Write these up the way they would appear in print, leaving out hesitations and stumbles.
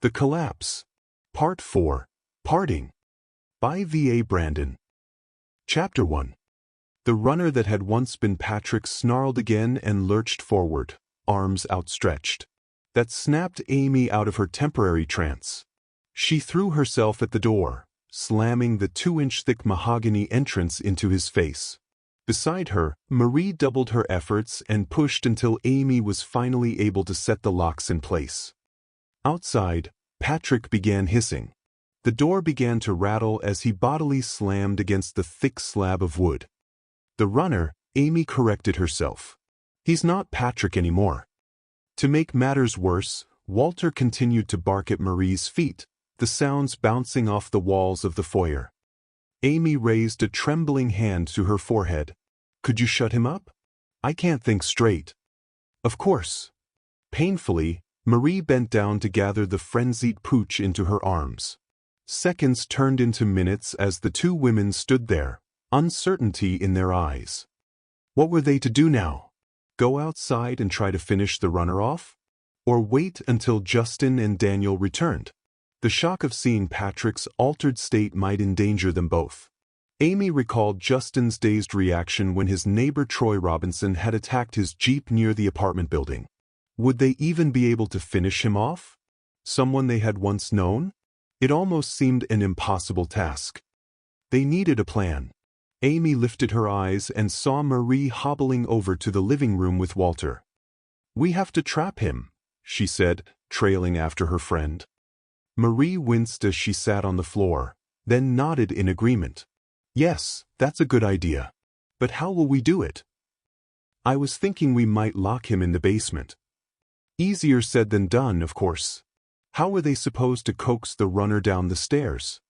The Collapse. Part 4. Parting. By V.A. Brandon. Chapter 1. The runner that had once been Patrick snarled again and lurched forward, arms outstretched. That snapped Amy out of her temporary trance. She threw herself at the door, slamming the 2-inch-thick mahogany entrance into his face. Beside her, Marie doubled her efforts and pushed until Amy was finally able to set the locks in place. Outside, Patrick began hissing. The door began to rattle as he bodily slammed against the thick slab of wood. The runner, Amy corrected herself. He's not Patrick anymore. To make matters worse, Walter continued to bark at Marie's feet, the sounds bouncing off the walls of the foyer. Amy raised a trembling hand to her forehead. Could you shut him up? I can't think straight. Of course. Painfully, Marie bent down to gather the frenzied pooch into her arms. Seconds turned into minutes as the two women stood there, uncertainty in their eyes. What were they to do now? Go outside and try to finish the runner off? Or wait until Justin and Daniel returned? The shock of seeing Patrick's altered state might endanger them both. Amy recalled Justin's dazed reaction when his neighbor Troy Robinson had attacked his Jeep near the apartment building. Would they even be able to finish him off? Someone they had once known? It almost seemed an impossible task. They needed a plan. Amy lifted her eyes and saw Marie hobbling over to the living room with Walter. We have to trap him, she said, trailing after her friend. Marie winced as she sat on the floor, then nodded in agreement. Yes, that's a good idea. But how will we do it? I was thinking we might lock him in the basement. Easier said than done, of course. How were they supposed to coax the runner down the stairs?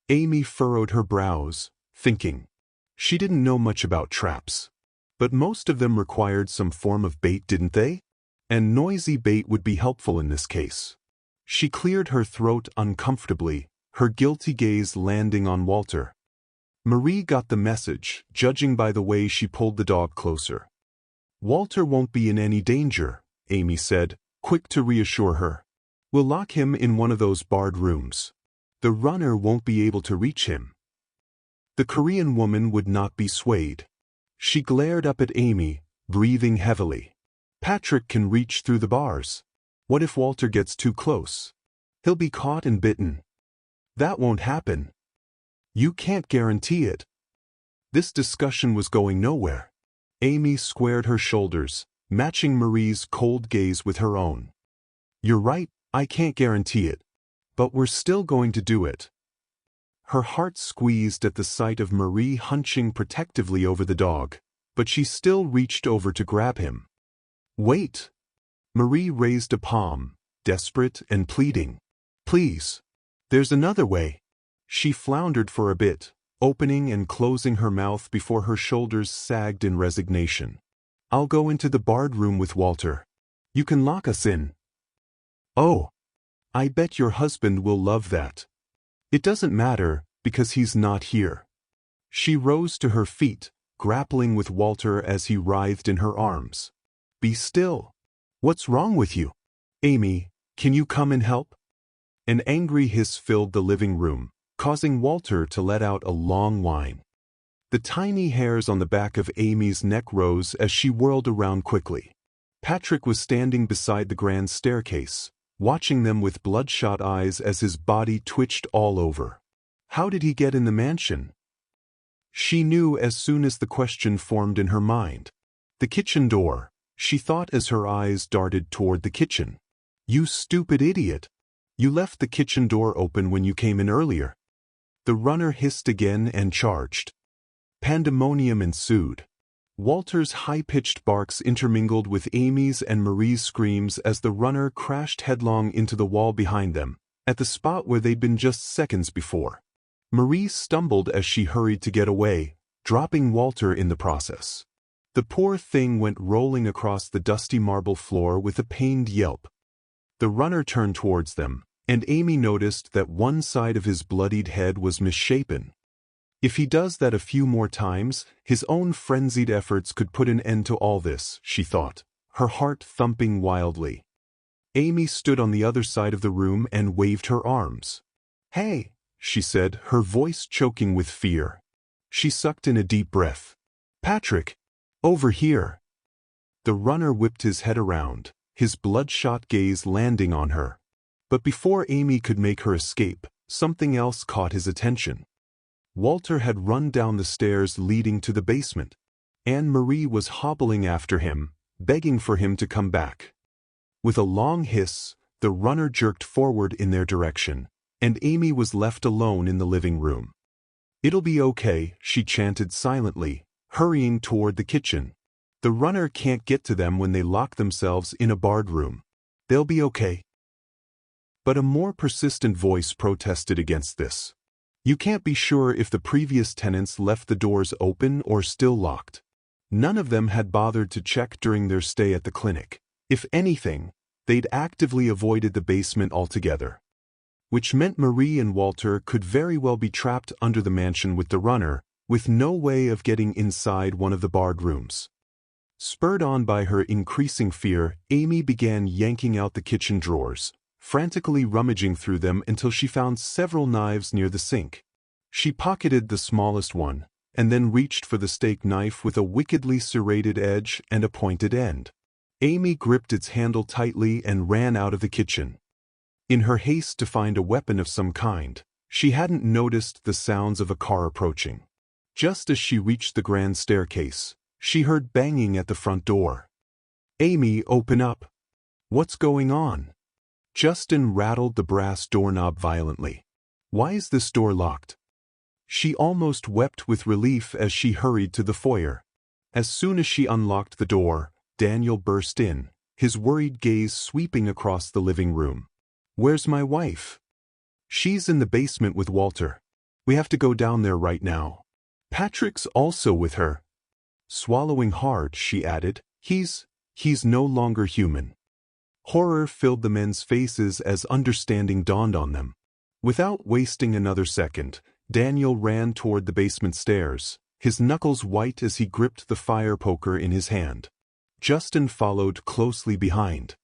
Amy furrowed her brows, thinking. She didn't know much about traps. But most of them required some form of bait, didn't they? And noisy bait would be helpful in this case. She cleared her throat uncomfortably, her guilty gaze landing on Walter. Marie got the message, judging by the way she pulled the dog closer. Walter won't be in any danger, Amy said, quick to reassure her. We'll lock him in one of those barred rooms. The runner won't be able to reach him. The Korean woman would not be swayed. She glared up at Amy, breathing heavily. Patrick can reach through the bars. What if Walter gets too close? He'll be caught and bitten. That won't happen. You can't guarantee it. This discussion was going nowhere. Amy squared her shoulders, matching Marie's cold gaze with her own. You're right, I can't guarantee it. But we're still going to do it. Her heart squeezed at the sight of Marie hunching protectively over the dog, but she still reached over to grab him. Wait! Marie raised a palm, desperate and pleading. Please. There's another way. She floundered for a bit, opening and closing her mouth before her shoulders sagged in resignation. I'll go into the barred room with Walter. You can lock us in. Oh. I bet your husband will love that. It doesn't matter, because he's not here. She rose to her feet, grappling with Walter as he writhed in her arms. Be still. What's wrong with you? Amy, can you come and help? An angry hiss filled the living room, causing Walter to let out a long whine. The tiny hairs on the back of Amy's neck rose as she whirled around quickly. Patrick was standing beside the grand staircase, watching them with bloodshot eyes as his body twitched all over. How did he get in the mansion? She knew as soon as the question formed in her mind. The kitchen door, she thought as her eyes darted toward the kitchen. You stupid idiot! You left the kitchen door open when you came in earlier. The runner hissed again and charged. Pandemonium ensued. Walter's high-pitched barks intermingled with Amy's and Marie's screams as the runner crashed headlong into the wall behind them, at the spot where they'd been just seconds before. Marie stumbled as she hurried to get away, dropping Walter in the process. The poor thing went rolling across the dusty marble floor with a pained yelp. The runner turned towards them, and Amy noticed that one side of his bloodied head was misshapen. If he does that a few more times, his own frenzied efforts could put an end to all this, she thought, her heart thumping wildly. Amy stood on the other side of the room and waved her arms. "Hey," she said, her voice choking with fear. She sucked in a deep breath. "Patrick! Over here!" The runner whipped his head around, his bloodshot gaze landing on her. But before Amy could make her escape, something else caught his attention. Walter had run down the stairs leading to the basement. Anne-Marie was hobbling after him, begging for him to come back. With a long hiss, the runner jerked forward in their direction, and Amy was left alone in the living room. "It'll be okay," she chanted silently, hurrying toward the kitchen. "The runner can't get to them when they lock themselves in a barred room. They'll be okay." But a more persistent voice protested against this. "You can't be sure if the previous tenants left the doors open or still locked. None of them had bothered to check during their stay at the clinic. If anything, they'd actively avoided the basement altogether." Which meant Marie and Walter could very well be trapped under the mansion with the runner, with no way of getting inside one of the barred rooms. Spurred on by her increasing fear, Amy began yanking out the kitchen drawers, frantically rummaging through them until she found several knives near the sink. She pocketed the smallest one, and then reached for the steak knife with a wickedly serrated edge and a pointed end. Amy gripped its handle tightly and ran out of the kitchen. In her haste to find a weapon of some kind, she hadn't noticed the sounds of a car approaching. Just as she reached the grand staircase, she heard banging at the front door. "Amy, open up. What's going on?" Justin rattled the brass doorknob violently. "Why is this door locked?" She almost wept with relief as she hurried to the foyer. As soon as she unlocked the door, Daniel burst in, his worried gaze sweeping across the living room. "Where's my wife?" "She's in the basement with Walter. We have to go down there right now. Patrick's also with her." Swallowing hard, she added, He's no longer human." Horror filled the men's faces as understanding dawned on them. Without wasting another second, Daniel ran toward the basement stairs, his knuckles white as he gripped the fire poker in his hand. Justin followed closely behind.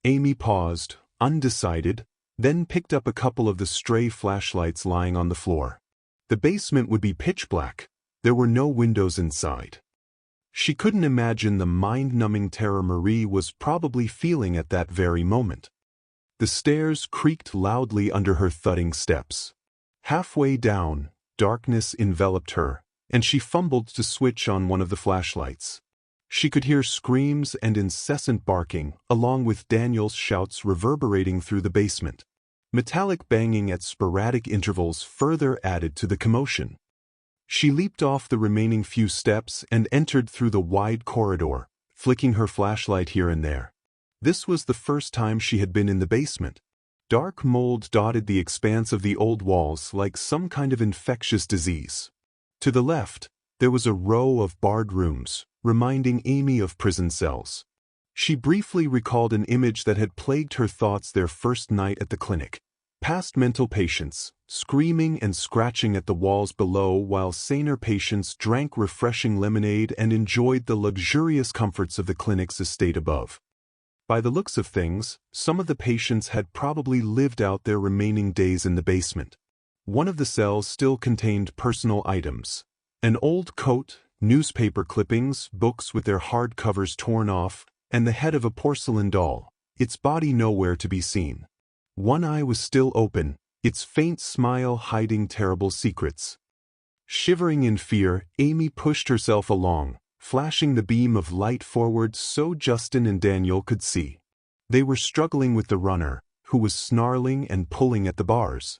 Amy paused, undecided, then picked up a couple of the stray flashlights lying on the floor. The basement would be pitch black. There were no windows inside. She couldn't imagine the mind-numbing terror Marie was probably feeling at that very moment. The stairs creaked loudly under her thudding steps. Halfway down, darkness enveloped her, and she fumbled to switch on one of the flashlights. She could hear screams and incessant barking, along with Daniel's shouts reverberating through the basement. Metallic banging at sporadic intervals further added to the commotion. She leaped off the remaining few steps and entered through the wide corridor, flicking her flashlight here and there. This was the first time she had been in the basement. Dark mold dotted the expanse of the old walls like some kind of infectious disease. To the left, there was a row of barred rooms, reminding Amy of prison cells. She briefly recalled an image that had plagued her thoughts their first night at the clinic. Past mental patients, screaming and scratching at the walls below while saner patients drank refreshing lemonade and enjoyed the luxurious comforts of the clinic's estate above. By the looks of things, some of the patients had probably lived out their remaining days in the basement. One of the cells still contained personal items. An old coat, newspaper clippings, books with their hard covers torn off, and the head of a porcelain doll, its body nowhere to be seen. One eye was still open, its faint smile hiding terrible secrets. Shivering in fear, Amy pushed herself along, flashing the beam of light forward so Justin and Daniel could see. They were struggling with the runner, who was snarling and pulling at the bars.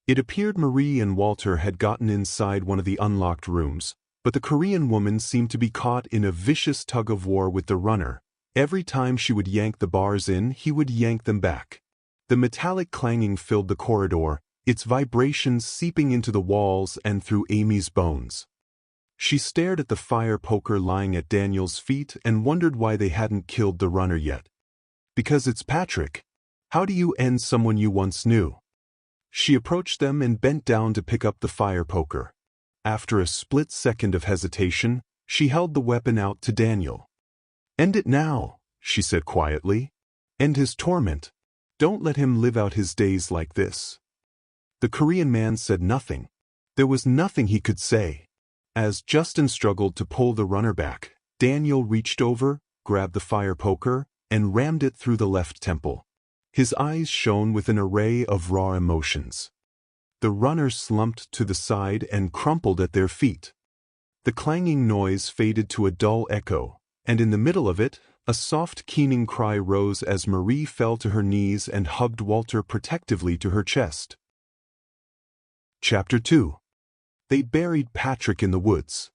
It appeared Marie and Walter had gotten inside one of the unlocked rooms, but the Korean woman seemed to be caught in a vicious tug-of-war with the runner. Every time she would yank the bars in, he would yank them back. The metallic clanging filled the corridor, its vibrations seeping into the walls and through Amy's bones. She stared at the fire poker lying at Daniel's feet and wondered why they hadn't killed the runner yet. "Because it's Patrick. How do you end someone you once knew?" She approached them and bent down to pick up the fire poker. After a split second of hesitation, she held the weapon out to Daniel. "End it now," she said quietly. End his torment. Don't let him live out his days like this. The Korean man said nothing. There was nothing he could say. As Justin struggled to pull the runner back, Daniel reached over, grabbed the fire poker, and rammed it through the left temple. His eyes shone with an array of raw emotions. The runner slumped to the side and crumpled at their feet. The clanging noise faded to a dull echo, and in the middle of it, a soft keening cry rose as Marie fell to her knees and hugged Walter protectively to her chest. Chapter 2. They buried Patrick in the woods.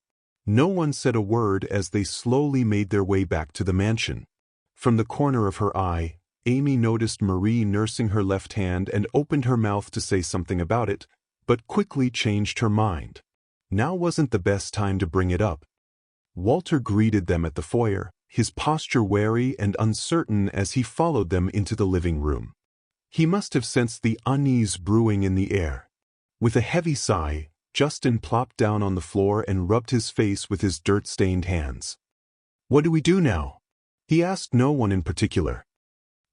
No one said a word as they slowly made their way back to the mansion. From the corner of her eye, Amy noticed Marie nursing her left hand and opened her mouth to say something about it, but quickly changed her mind. Now wasn't the best time to bring it up. Walter greeted them at the foyer, his posture wary and uncertain as he followed them into the living room. He must have sensed the unease brewing in the air. With a heavy sigh, Justin plopped down on the floor and rubbed his face with his dirt-stained hands. "What do we do now?" He asked no one in particular.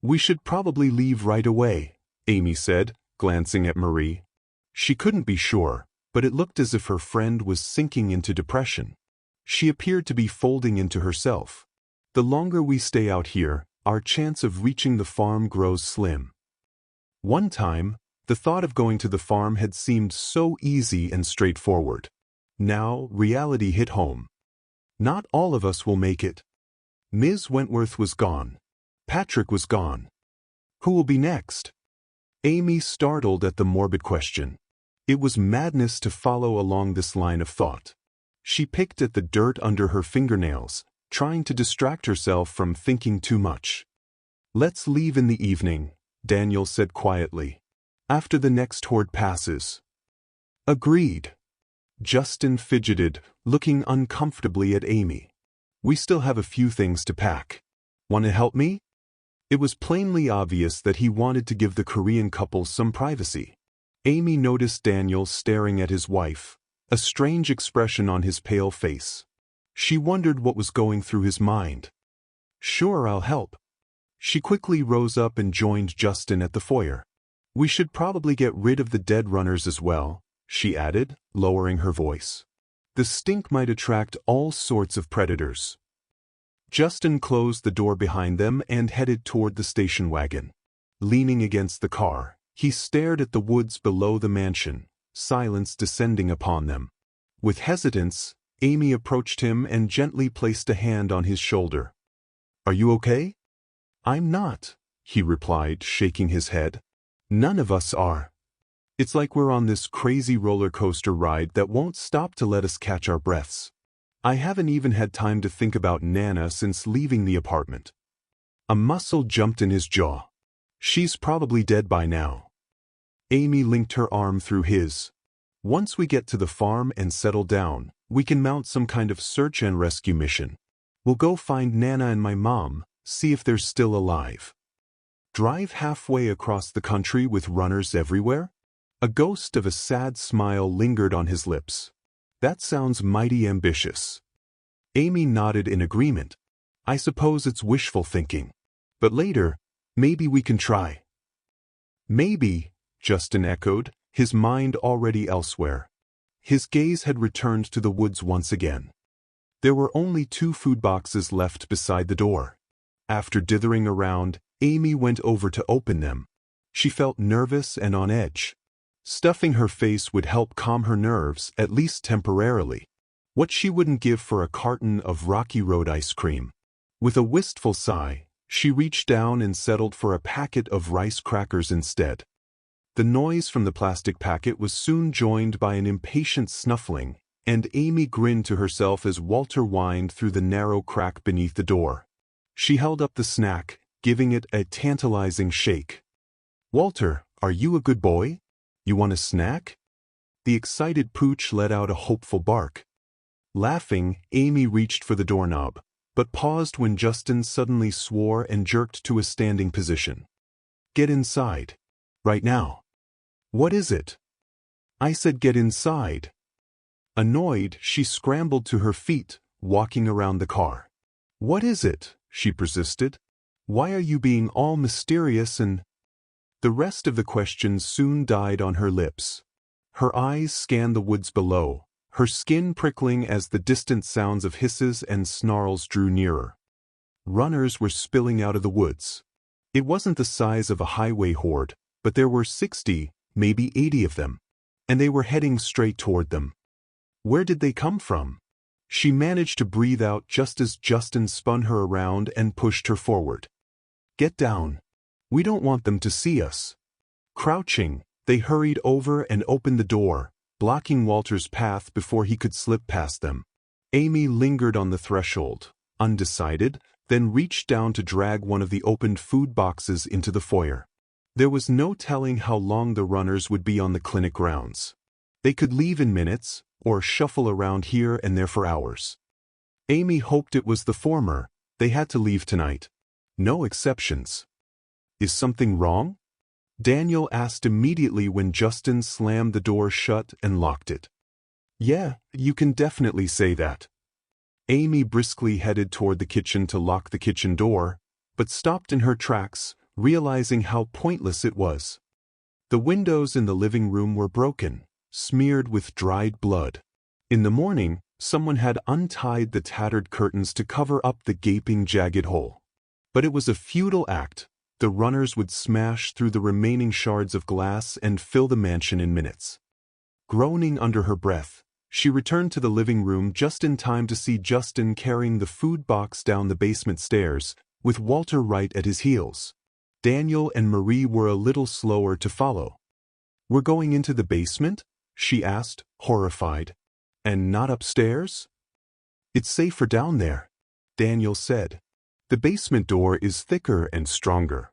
"We should probably leave right away," Amy said, glancing at Marie. She couldn't be sure, but it looked as if her friend was sinking into depression. She appeared to be folding into herself. "The longer we stay out here, our chance of reaching the farm grows slim." One time, the thought of going to the farm had seemed so easy and straightforward. Now, reality hit home. Not all of us will make it. Ms. Wentworth was gone. Patrick was gone. Who will be next? Amy startled at the morbid question. It was madness to follow along this line of thought. She picked at the dirt under her fingernails, trying to distract herself from thinking too much. "Let's leave in the evening," Daniel said quietly. "After the next horde passes." "Agreed." Justin fidgeted, looking uncomfortably at Amy. "We still have a few things to pack. Want to help me?" It was plainly obvious that he wanted to give the Korean couple some privacy. Amy noticed Daniel staring at his wife, a strange expression on his pale face. She wondered what was going through his mind. "Sure, I'll help." She quickly rose up and joined Justin at the foyer. "We should probably get rid of the dead runners as well," she added, lowering her voice. "The stink might attract all sorts of predators." Justin closed the door behind them and headed toward the station wagon. Leaning against the car, he stared at the woods below the mansion, silence descending upon them. With hesitance, Amy approached him and gently placed a hand on his shoulder. "Are you okay?" "I'm not," he replied, shaking his head. "None of us are. It's like we're on this crazy roller coaster ride that won't stop to let us catch our breaths. I haven't even had time to think about Nana since leaving the apartment." A muscle jumped in his jaw. "She's probably dead by now." Amy linked her arm through his. "Once we get to the farm and settle down, we can mount some kind of search and rescue mission. We'll go find Nana and my mom, see if they're still alive." Drive halfway across the country with runners everywhere? A ghost of a sad smile lingered on his lips. "That sounds mighty ambitious." Amy nodded in agreement. "I suppose it's wishful thinking. But later, maybe we can try." "Maybe," Justin echoed, his mind already elsewhere. His gaze had returned to the woods once again. There were only 2 food boxes left beside the door. After dithering around, Amy went over to open them. She felt nervous and on edge. Stuffing her face would help calm her nerves, at least temporarily. What she wouldn't give for a carton of Rocky Road ice cream. With a wistful sigh, she reached down and settled for a packet of rice crackers instead. The noise from the plastic packet was soon joined by an impatient snuffling, and Amy grinned to herself as Walter whined through the narrow crack beneath the door. She held up the snack, giving it a tantalizing shake. "Walter, are you a good boy? You want a snack?" The excited pooch let out a hopeful bark. Laughing, Amy reached for the doorknob, but paused when Justin suddenly swore and jerked to a standing position. "Get inside. Right now." "What is it?" "I said get inside." Annoyed, she scrambled to her feet, walking around the car. "What is it?" she persisted. Why are you being all mysterious and— The rest of the questions soon died on her lips. Her eyes scanned the woods below, her skin prickling as the distant sounds of hisses and snarls drew nearer. Runners were spilling out of the woods. It wasn't the size of a highway horde, but there were 60, maybe 80 of them, and they were heading straight toward them. Where did they come from? She managed to breathe out just as Justin spun her around and pushed her forward. Get down. We don't want them to see us. Crouching, they hurried over and opened the door, blocking Walter's path before he could slip past them. Amy lingered on the threshold, undecided, then reached down to drag one of the opened food boxes into the foyer. There was no telling how long the runners would be on the clinic grounds. They could leave in minutes, or shuffle around here and there for hours. Amy hoped it was the former. They had to leave tonight. No exceptions. Is something wrong? Daniel asked immediately when Justin slammed the door shut and locked it. Yeah, you can definitely say that. Amy briskly headed toward the kitchen to lock the kitchen door, but stopped in her tracks, realizing how pointless it was. The windows in the living room were broken, smeared with dried blood. In the morning, someone had untied the tattered curtains to cover up the gaping, jagged hole. But it was a futile act. The runners would smash through the remaining shards of glass and fill the mansion in minutes. Groaning under her breath, she returned to the living room just in time to see Justin carrying the food box down the basement stairs, with Walter right at his heels. Daniel and Marie were a little slower to follow. We're going into the basement? She asked, horrified. And not upstairs? It's safer down there, Daniel said. The basement door is thicker and stronger.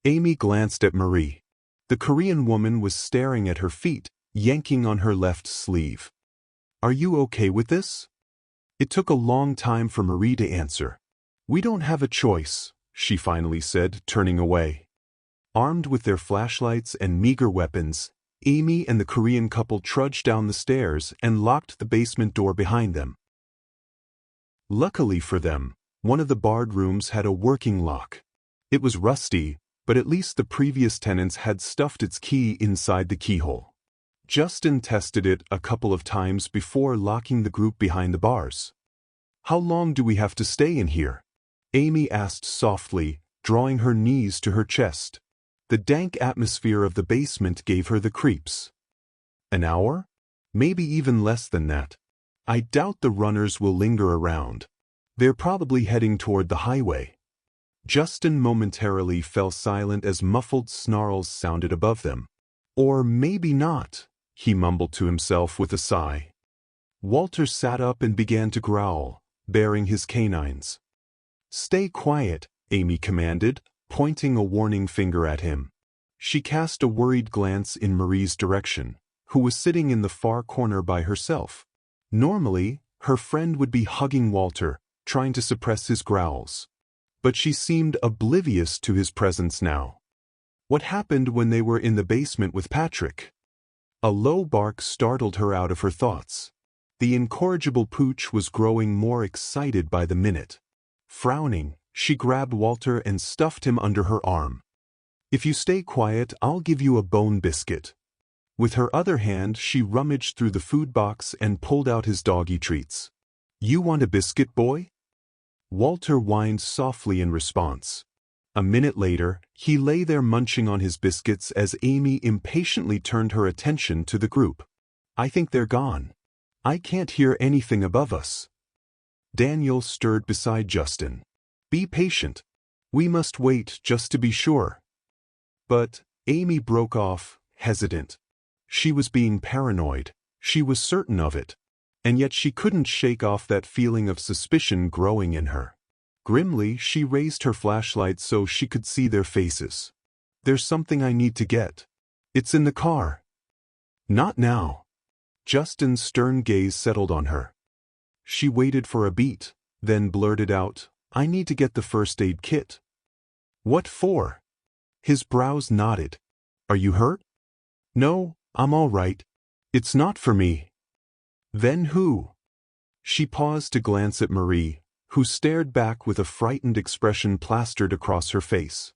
Amy glanced at Marie. The Korean woman was staring at her feet, yanking on her left sleeve. Are you okay with this? It took a long time for Marie to answer. We don't have a choice, she finally said, turning away. Armed with their flashlights and meager weapons, Amy and the Korean couple trudged down the stairs and locked the basement door behind them. Luckily for them, one of the barred rooms had a working lock. It was rusty, but at least the previous tenants had stuffed its key inside the keyhole. Justin tested it a couple of times before locking the group behind the bars. How long do we have to stay in here? Amy asked softly, drawing her knees to her chest. The dank atmosphere of the basement gave her the creeps. An hour? Maybe even less than that. I doubt the runners will linger around. They're probably heading toward the highway. Justin momentarily fell silent as muffled snarls sounded above them. Or maybe not, he mumbled to himself with a sigh. Walter sat up and began to growl, baring his canines. Stay quiet, Amy commanded, pointing a warning finger at him. She cast a worried glance in Marie's direction, who was sitting in the far corner by herself. Normally, her friend would be hugging Walter, trying to suppress his growls. But she seemed oblivious to his presence now. What happened when they were in the basement with Patrick? A low bark startled her out of her thoughts. The incorrigible pooch was growing more excited by the minute. Frowning, she grabbed Walter and stuffed him under her arm. If you stay quiet, I'll give you a bone biscuit. With her other hand, she rummaged through the food box and pulled out his doggy treats. You want a biscuit, boy? Walter whined softly in response. A minute later, he lay there munching on his biscuits as Amy impatiently turned her attention to the group. I think they're gone. I can't hear anything above us. Daniel stirred beside Justin. Be patient. We must wait just to be sure. But Amy broke off, hesitant. She was being paranoid. She was certain of it. And yet she couldn't shake off that feeling of suspicion growing in her. Grimly, she raised her flashlight so she could see their faces. There's something I need to get. It's in the car. Not now. Justin's stern gaze settled on her. She waited for a beat, then blurted out, I need to get the first aid kit. What for? His brows knotted. Are you hurt? No, I'm all right. It's not for me. Then who? She paused to glance at Marie, who stared back with a frightened expression plastered across her face.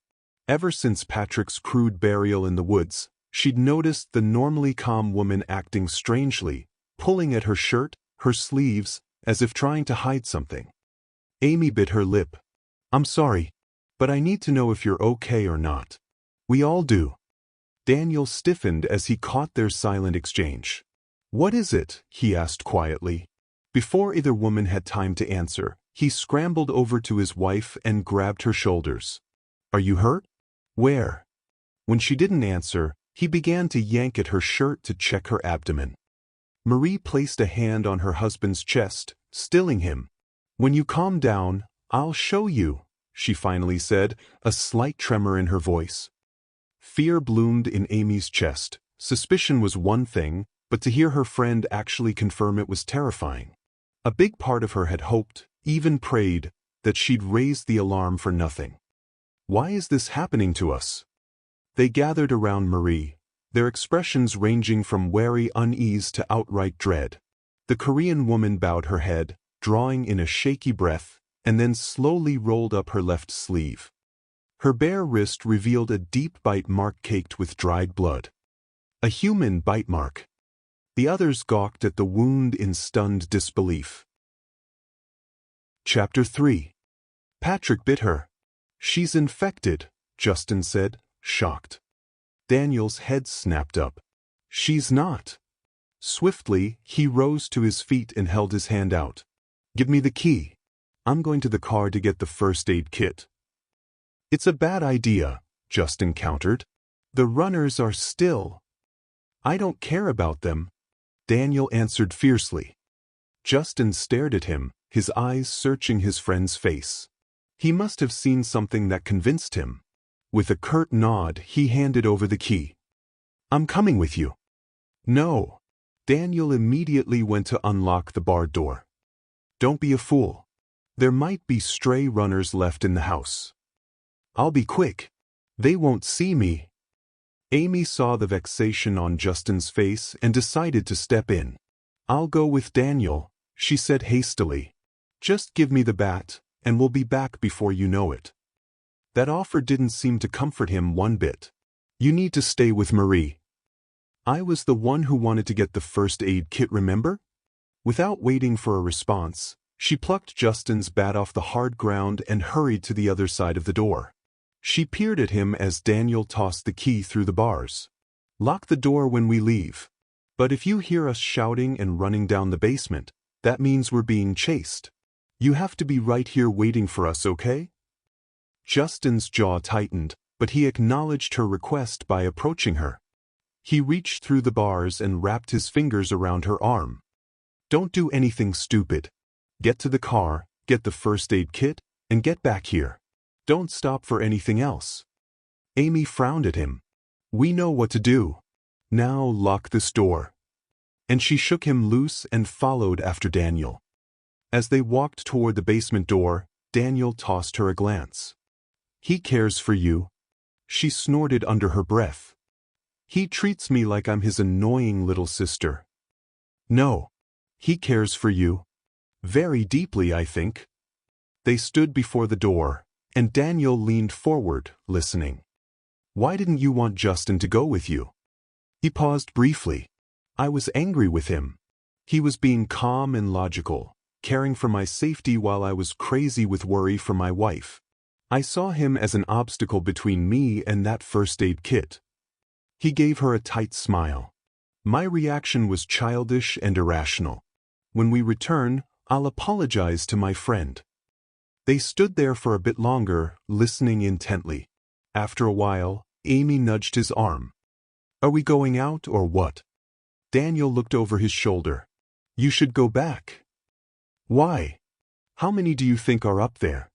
Ever since Patrick's crude burial in the woods, she'd noticed the normally calm woman acting strangely, pulling at her shirt, her sleeves, as if trying to hide something. Amy bit her lip. "I'm sorry, but I need to know if you're okay or not." "We all do." Daniel stiffened as he caught their silent exchange. "What is it?" he asked quietly. Before either woman had time to answer, he scrambled over to his wife and grabbed her shoulders. "Are you hurt?" "Where?" When she didn't answer, he began to yank at her shirt to check her abdomen. Marie placed a hand on her husband's chest, stilling him. "When you calm down, I'll show you," she finally said, a slight tremor in her voice. Fear bloomed in Amy's chest. Suspicion was one thing, but to hear her friend actually confirm it was terrifying. A big part of her had hoped, even prayed, that she'd raised the alarm for nothing. "Why is this happening to us?" They gathered around Marie, their expressions ranging from wary unease to outright dread. The Korean woman bowed her head, drawing in a shaky breath, and then slowly rolled up her left sleeve. Her bare wrist revealed a deep bite mark caked with dried blood. A human bite mark. The others gawked at the wound in stunned disbelief. Chapter 3. Patrick bit her. "She's infected," Justin said, shocked. Daniel's head snapped up. "She's not." Swiftly, he rose to his feet and held his hand out. "Give me the key. I'm going to the car to get the first aid kit." "It's a bad idea," Justin countered. "The runners are still." "I don't care about them," Daniel answered fiercely. Justin stared at him, his eyes searching his friend's face. He must have seen something that convinced him. With a curt nod, he handed over the key. "I'm coming with you." "No." Daniel immediately went to unlock the barred door. "Don't be a fool. There might be stray runners left in the house." "I'll be quick. They won't see me." Amy saw the vexation on Justin's face and decided to step in. "I'll go with Daniel," she said hastily. "Just give me the bat, and we'll be back before you know it." That offer didn't seem to comfort him one bit. "You need to stay with Marie." "I was the one who wanted to get the first aid kit, remember?" Without waiting for a response, she plucked Justin's bat off the hard ground and hurried to the other side of the door. She peered at him as Daniel tossed the key through the bars. "Lock the door when we leave. But if you hear us shouting and running down the basement, that means we're being chased. You have to be right here waiting for us, okay?" Justin's jaw tightened, but he acknowledged her request by approaching her. He reached through the bars and wrapped his fingers around her arm. "Don't do anything stupid. Get to the car, get the first aid kit, and get back here. Don't stop for anything else." Amy frowned at him. "We know what to do. Now lock this door." And she shook him loose and followed after Daniel. As they walked toward the basement door, Daniel tossed her a glance. "He cares for you," she snorted under her breath. "He treats me like I'm his annoying little sister." "No. He cares for you. Very deeply, I think." They stood before the door, and Daniel leaned forward, listening. "Why didn't you want Justin to go with you?" He paused briefly. "I was angry with him. He was being calm and logical, caring for my safety while I was crazy with worry for my wife. I saw him as an obstacle between me and that first aid kit." He gave her a tight smile. "My reaction was childish and irrational. When we return, I'll apologize to my friend." They stood there for a bit longer, listening intently. After a while, Amy nudged his arm. "Are we going out or what?" Daniel looked over his shoulder. "You should go back." "Why? How many do you think are up there?"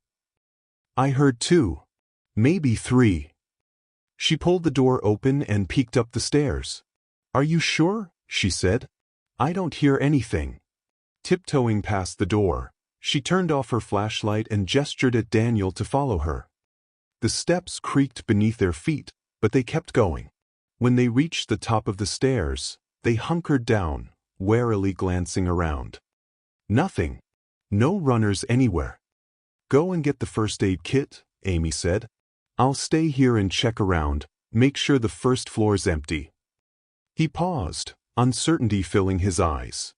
"I heard 2. Maybe 3. She pulled the door open and peeked up the stairs. "Are you sure?" she said. "I don't hear anything." Tiptoeing past the door, she turned off her flashlight and gestured at Daniel to follow her. The steps creaked beneath their feet, but they kept going. When they reached the top of the stairs, they hunkered down, warily glancing around. Nothing. No runners anywhere. Go and get the first aid kit, Amy said. I'll stay here and check around, make sure the first floor's empty. He paused, uncertainty filling his eyes.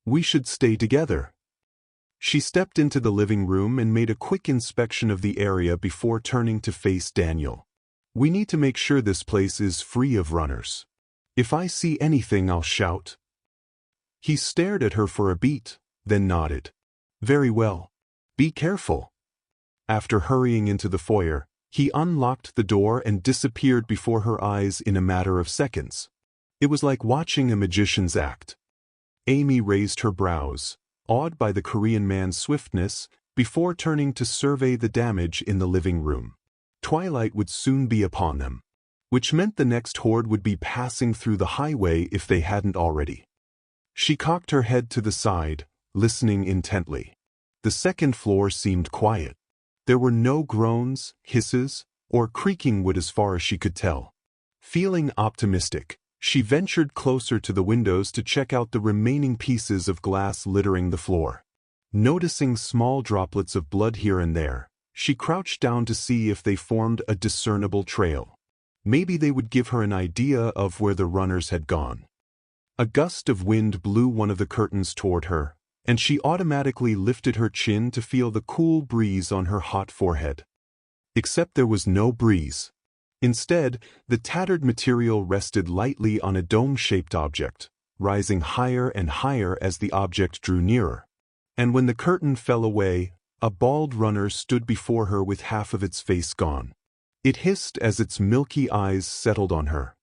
We should stay together. She stepped into the living room and made a quick inspection of the area before turning to face Daniel. We need to make sure this place is free of runners. If I see anything, I'll shout. He stared at her for a beat, then nodded. Very well. Be careful. After hurrying into the foyer, he unlocked the door and disappeared before her eyes in a matter of seconds. It was like watching a magician's act. Amy raised her brows, awed by the Korean man's swiftness, before turning to survey the damage in the living room. Twilight would soon be upon them, which meant the next horde would be passing through the highway if they hadn't already. She cocked her head to the side, listening intently. The second floor seemed quiet. There were no groans, hisses, or creaking wood as far as she could tell. Feeling optimistic, she ventured closer to the windows to check out the remaining pieces of glass littering the floor. Noticing small droplets of blood here and there, she crouched down to see if they formed a discernible trail. Maybe they would give her an idea of where the runners had gone. A gust of wind blew one of the curtains toward her, and she automatically lifted her chin to feel the cool breeze on her hot forehead. Except there was no breeze. Instead, the tattered material rested lightly on a dome-shaped object, rising higher and higher as the object drew nearer. And when the curtain fell away, a bald runner stood before her with half of its face gone. It hissed as its milky eyes settled on her.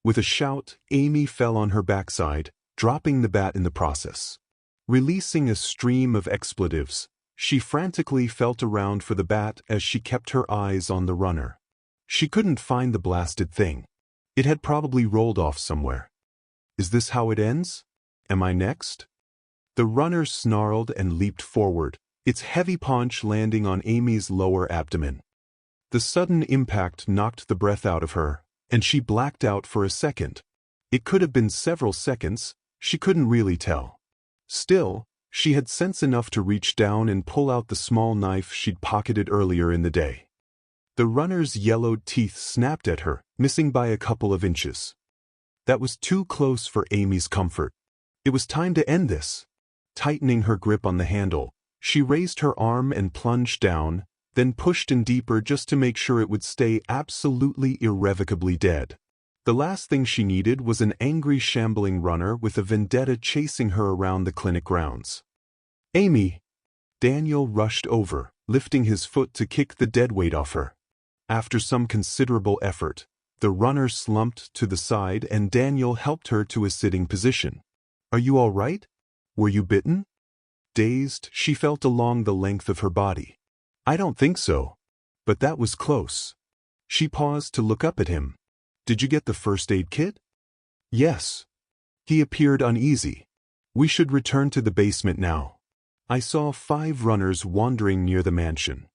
With a shout, Amy fell on her backside, dropping the bat in the process. Releasing a stream of expletives, she frantically felt around for the bat as she kept her eyes on the runner. She couldn't find the blasted thing. It had probably rolled off somewhere. Is this how it ends? Am I next? The runner snarled and leaped forward, its heavy paunch landing on Amy's lower abdomen. The sudden impact knocked the breath out of her, and she blacked out for a second. It could have been several seconds, she couldn't really tell. Still, she had sense enough to reach down and pull out the small knife she'd pocketed earlier in the day. The runner's yellowed teeth snapped at her, missing by a couple of inches. That was too close for Amy's comfort. It was time to end this. Tightening her grip on the handle, she raised her arm and plunged down, then pushed in deeper just to make sure it would stay absolutely irrevocably dead. The last thing she needed was an angry shambling runner with a vendetta chasing her around the clinic grounds. Amy! Daniel rushed over, lifting his foot to kick the deadweight off her. After some considerable effort, the runner slumped to the side and Daniel helped her to a sitting position. Are you all right? Were you bitten? Dazed, she felt along the length of her body. I don't think so. But that was close. She paused to look up at him. Did you get the first aid kit? Yes. He appeared uneasy. We should return to the basement now. I saw 5 runners wandering near the mansion.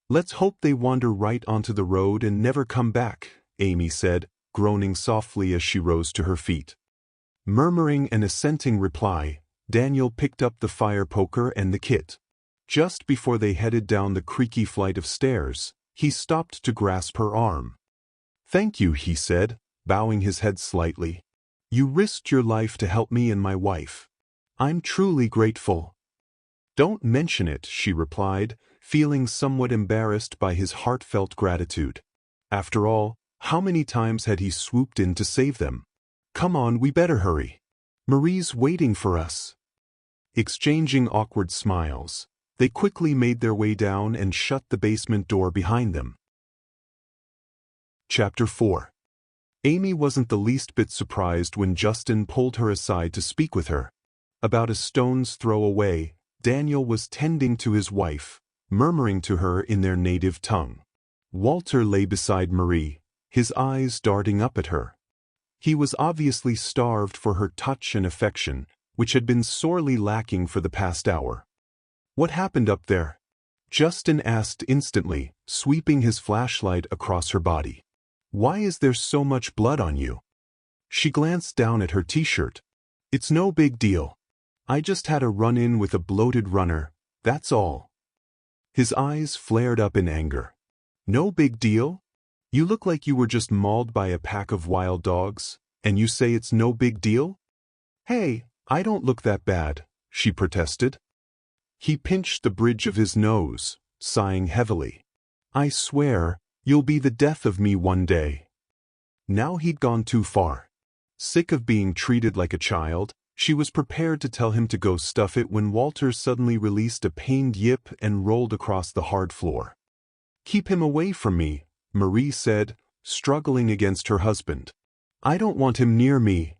Let's hope they wander right onto the road and never come back, Amy said, groaning softly as she rose to her feet. Murmuring an assenting reply, Daniel picked up the fire poker and the kit. Just before they headed down the creaky flight of stairs, he stopped to grasp her arm. Thank you, he said, bowing his head slightly. You risked your life to help me and my wife. I'm truly grateful. Don't mention it, she replied, feeling somewhat embarrassed by his heartfelt gratitude. After all, how many times had he swooped in to save them? Come on, we better hurry. Marie's waiting for us. Exchanging awkward smiles, they quickly made their way down and shut the basement door behind them. Chapter 4. Amy wasn't the least bit surprised when Justin pulled her aside to speak with her. About a stone's throw away, Daniel was tending to his wife, murmuring to her in their native tongue. Walter lay beside Marie, his eyes darting up at her. He was obviously starved for her touch and affection, which had been sorely lacking for the past hour. What happened up there? Justin asked instantly, sweeping his flashlight across her body. Why is there so much blood on you? She glanced down at her t-shirt. It's no big deal. I just had a run-in with a bloated runner, that's all. His eyes flared up in anger. No big deal? You look like you were just mauled by a pack of wild dogs, and you say it's no big deal? Hey, I don't look that bad, she protested. He pinched the bridge of his nose, sighing heavily. I swear, you'll be the death of me one day. Now he'd gone too far. Sick of being treated like a child, she was prepared to tell him to go stuff it when Walter suddenly released a pained yip and rolled across the hard floor. Keep him away from me, Marie said, struggling against her husband. I don't want him near me.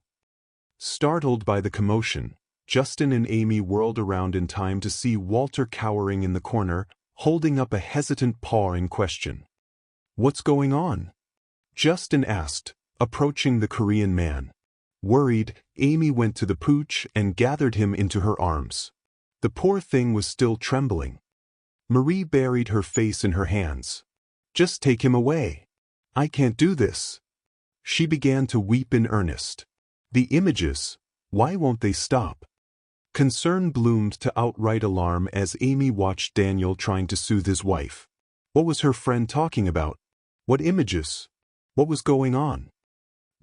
Startled by the commotion, Justin and Amy whirled around in time to see Walter cowering in the corner, holding up a hesitant paw in question. What's going on? Justin asked, approaching the Korean man. Worried, Amy went to the pooch and gathered him into her arms. The poor thing was still trembling. Marie buried her face in her hands. Just take him away. I can't do this. She began to weep in earnest. The images, why won't they stop? Concern bloomed to outright alarm as Amy watched Daniel trying to soothe his wife. What was her friend talking about? What images? What was going on?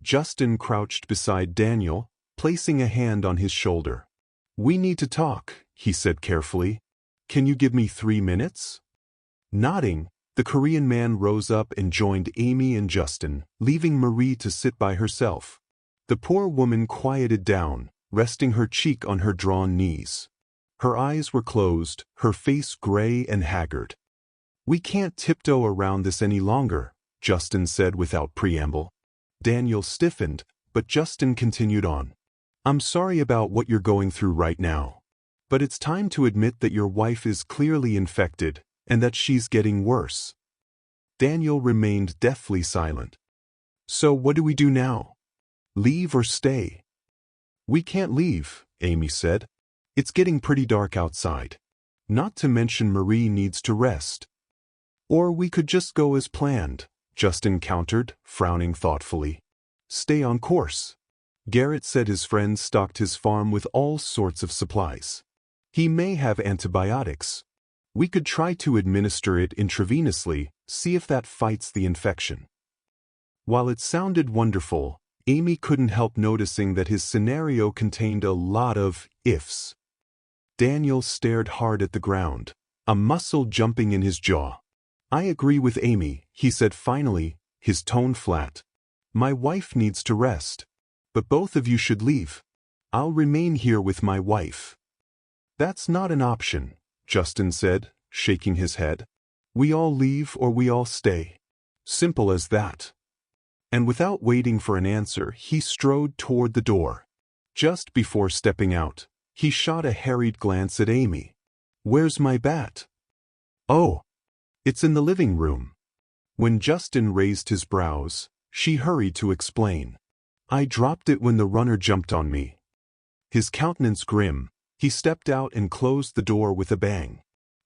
Justin crouched beside Daniel, placing a hand on his shoulder. We need to talk, he said carefully. Can you give me 3 minutes? Nodding, the Korean man rose up and joined Amy and Justin, leaving Marie to sit by herself. The poor woman quieted down, resting her cheek on her drawn knees. Her eyes were closed, her face gray and haggard. We can't tiptoe around this any longer, Justin said without preamble. Daniel stiffened, but Justin continued on. I'm sorry about what you're going through right now. But it's time to admit that your wife is clearly infected, and that she's getting worse. Daniel remained deathly silent. So what do we do now? Leave or stay? We can't leave, Amy said. It's getting pretty dark outside. Not to mention Marie needs to rest. Or we could just go as planned, Justin countered, frowning thoughtfully. Stay on course. Garrett said his friend stocked his farm with all sorts of supplies. He may have antibiotics. We could try to administer it intravenously, see if that fights the infection. While it sounded wonderful, Amy couldn't help noticing that his scenario contained a lot of ifs. Daniel stared hard at the ground, a muscle jumping in his jaw. I agree with Amy, he said finally, his tone flat. My wife needs to rest. But both of you should leave. I'll remain here with my wife. That's not an option, Justin said, shaking his head. We all leave or we all stay. Simple as that. And without waiting for an answer, he strode toward the door. Just before stepping out, he shot a harried glance at Amy. Where's my bat? Oh, it's in the living room. When Justin raised his brows, she hurried to explain. I dropped it when the runner jumped on me. His countenance grim, he stepped out and closed the door with a bang.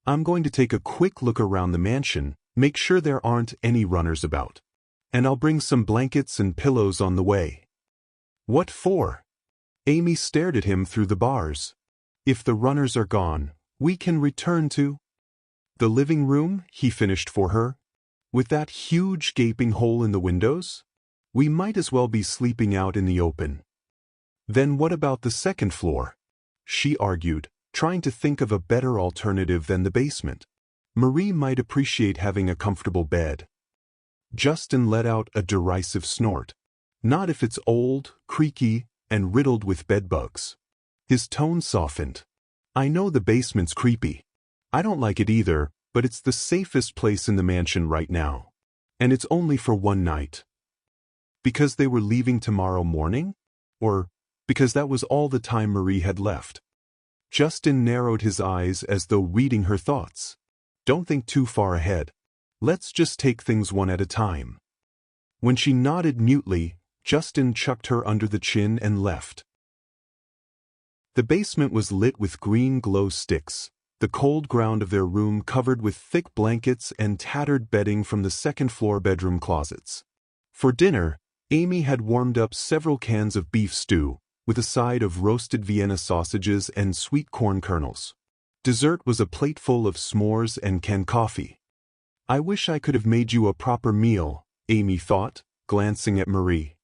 I'm going to take a quick look around the mansion, make sure there aren't any runners about. And I'll bring some blankets and pillows on the way. What for? Amy stared at him through the bars. If the runners are gone, we can return to the living room, he finished for her. With that huge gaping hole in the windows? We might as well be sleeping out in the open. Then what about the second floor? She argued, trying to think of a better alternative than the basement. Marie might appreciate having a comfortable bed. Justin let out a derisive snort. Not if it's old, creaky, and riddled with bedbugs. His tone softened. I know the basement's creepy. I don't like it either, but it's the safest place in the mansion right now. And it's only for one night. Because they were leaving tomorrow morning? Or because that was all the time Marie had left? Justin narrowed his eyes as though reading her thoughts. Don't think too far ahead. Let's just take things one at a time. When she nodded mutely, Justin chucked her under the chin and left. The basement was lit with green glow sticks, the cold ground of their room covered with thick blankets and tattered bedding from the second-floor bedroom closets. For dinner, Amy had warmed up several cans of beef stew, with a side of roasted Vienna sausages and sweet corn kernels. Dessert was a plateful of s'mores and canned coffee. I wish I could have made you a proper meal, Amy thought, glancing at Marie.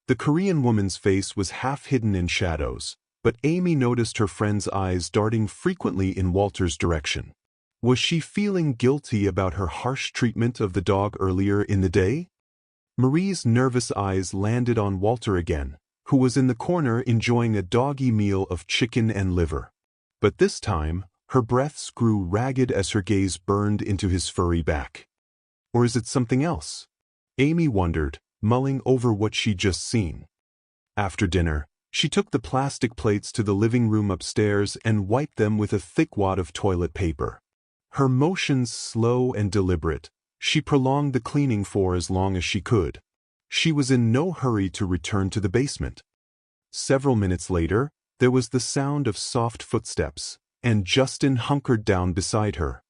The Korean woman's face was half hidden in shadows, but Amy noticed her friend's eyes darting frequently in Walter's direction. Was she feeling guilty about her harsh treatment of the dog earlier in the day? Marie's nervous eyes landed on Walter again, who was in the corner enjoying a doggy meal of chicken and liver. But this time, her breaths grew ragged as her gaze burned into his furry back. Or is it something else? Amy wondered, mulling over what she'd just seen. After dinner, she took the plastic plates to the living room upstairs and wiped them with a thick wad of toilet paper. Her motions slow and deliberate, she prolonged the cleaning for as long as she could. She was in no hurry to return to the basement. Several minutes later, there was the sound of soft footsteps, and Justin hunkered down beside her.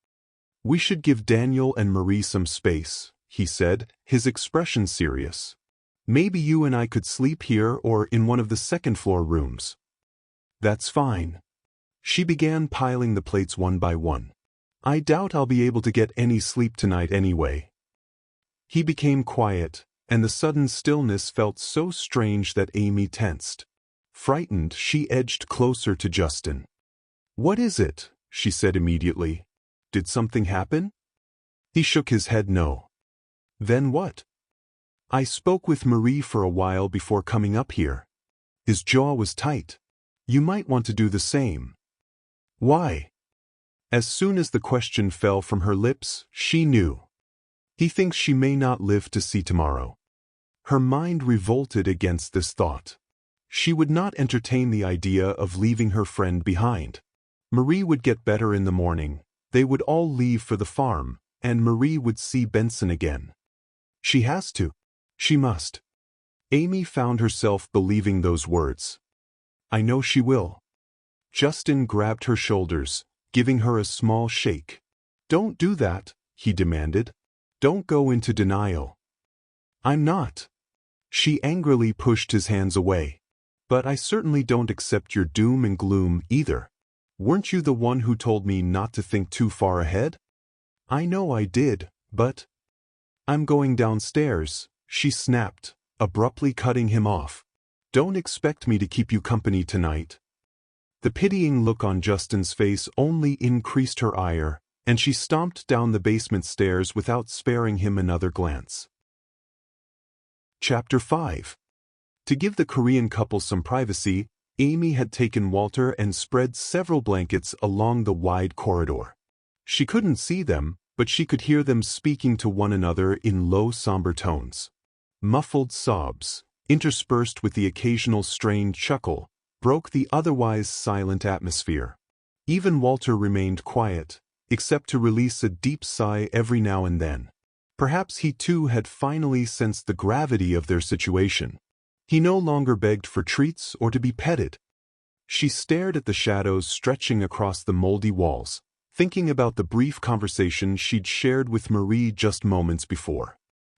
"We should give Daniel and Marie some space," he said, his expression serious. "Maybe you and I could sleep here or in one of the second-floor rooms." "That's fine." She began piling the plates one by one. "I doubt I'll be able to get any sleep tonight anyway." He became quiet, and the sudden stillness felt so strange that Amy tensed. Frightened, she edged closer to Justin. "What is it?" she said immediately. "Did something happen?" He shook his head no. "Then what?" "I spoke with Marie for a while before coming up here." His jaw was tight. "You might want to do the same." "Why?" As soon as the question fell from her lips, she knew. "He thinks she may not live to see tomorrow." Her mind revolted against this thought. She would not entertain the idea of leaving her friend behind. Marie would get better in the morning, they would all leave for the farm, and Marie would see Benson again. She has to. She must. Amy found herself believing those words. "I know she will." Justin grabbed her shoulders, giving her a small shake. "Don't do that," he demanded. "Don't go into denial." "I'm not." She angrily pushed his hands away. "But I certainly don't accept your doom and gloom either. Weren't you the one who told me not to think too far ahead?" "I know I did, but—" "I'm going downstairs," she snapped, abruptly cutting him off. "Don't expect me to keep you company tonight." The pitying look on Justin's face only increased her ire, and she stomped down the basement stairs without sparing him another glance. Chapter 5. To give the Korean couple some privacy, Amy had taken Walter and spread several blankets along the wide corridor. She couldn't see them, but she could hear them speaking to one another in low, somber tones. Muffled sobs, interspersed with the occasional strained chuckle, broke the otherwise silent atmosphere. Even Walter remained quiet, except to release a deep sigh every now and then. Perhaps he too had finally sensed the gravity of their situation. He no longer begged for treats or to be petted. She stared at the shadows stretching across the moldy walls, thinking about the brief conversation she'd shared with Marie just moments before.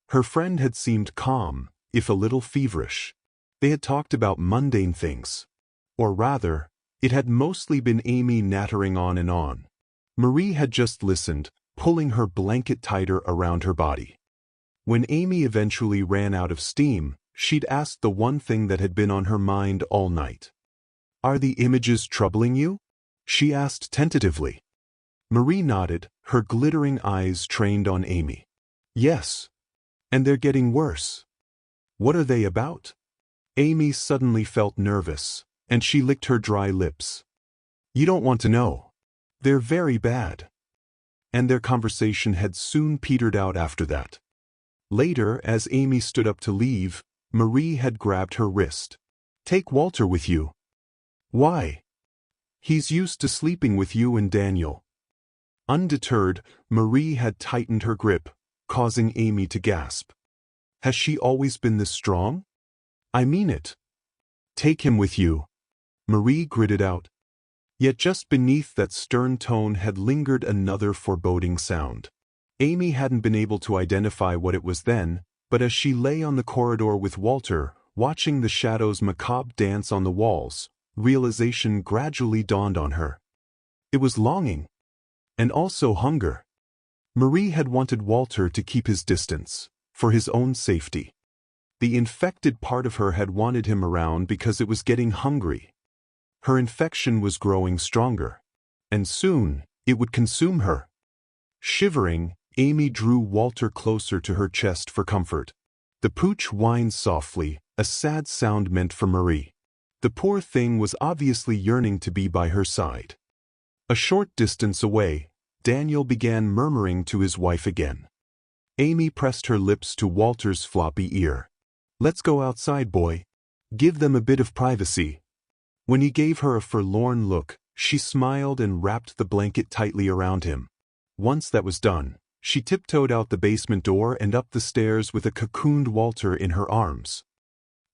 Her friend had seemed calm, if a little feverish. They had talked about mundane things. Or rather, it had mostly been Amy nattering on and on. Marie had just listened, pulling her blanket tighter around her body. When Amy eventually ran out of steam, she'd asked the one thing that had been on her mind all night. "Are the images troubling you?" she asked tentatively. Marie nodded, her glittering eyes trained on Amy. "Yes. And they're getting worse." "What are they about?" Amy suddenly felt nervous, and she licked her dry lips. "You don't want to know. They're very bad." And their conversation had soon petered out after that. Later, as Amy stood up to leave, Marie had grabbed her wrist. "Take Walter with you." "Why?" "He's used to sleeping with you and Daniel." Undeterred, Marie had tightened her grip, causing Amy to gasp. "Has she always been this strong?" "I mean it." "Take him with you," Marie gritted out. Yet just beneath that stern tone had lingered another foreboding sound. Amy hadn't been able to identify what it was then, but as she lay on the corridor with Walter, watching the shadows macabre dance on the walls, realization gradually dawned on her. It was longing. And also hunger. Marie had wanted Walter to keep his distance, for his own safety. The infected part of her had wanted him around because it was getting hungry. Her infection was growing stronger. And soon, it would consume her. Shivering, Amy drew Walter closer to her chest for comfort. The pooch whined softly, a sad sound meant for Marie. The poor thing was obviously yearning to be by her side. A short distance away, Daniel began murmuring to his wife again. Amy pressed her lips to Walter's floppy ear. "Let's go outside, boy. Give them a bit of privacy." When he gave her a forlorn look, she smiled and wrapped the blanket tightly around him. Once that was done, she tiptoed out the basement door and up the stairs with a cocooned Walter in her arms.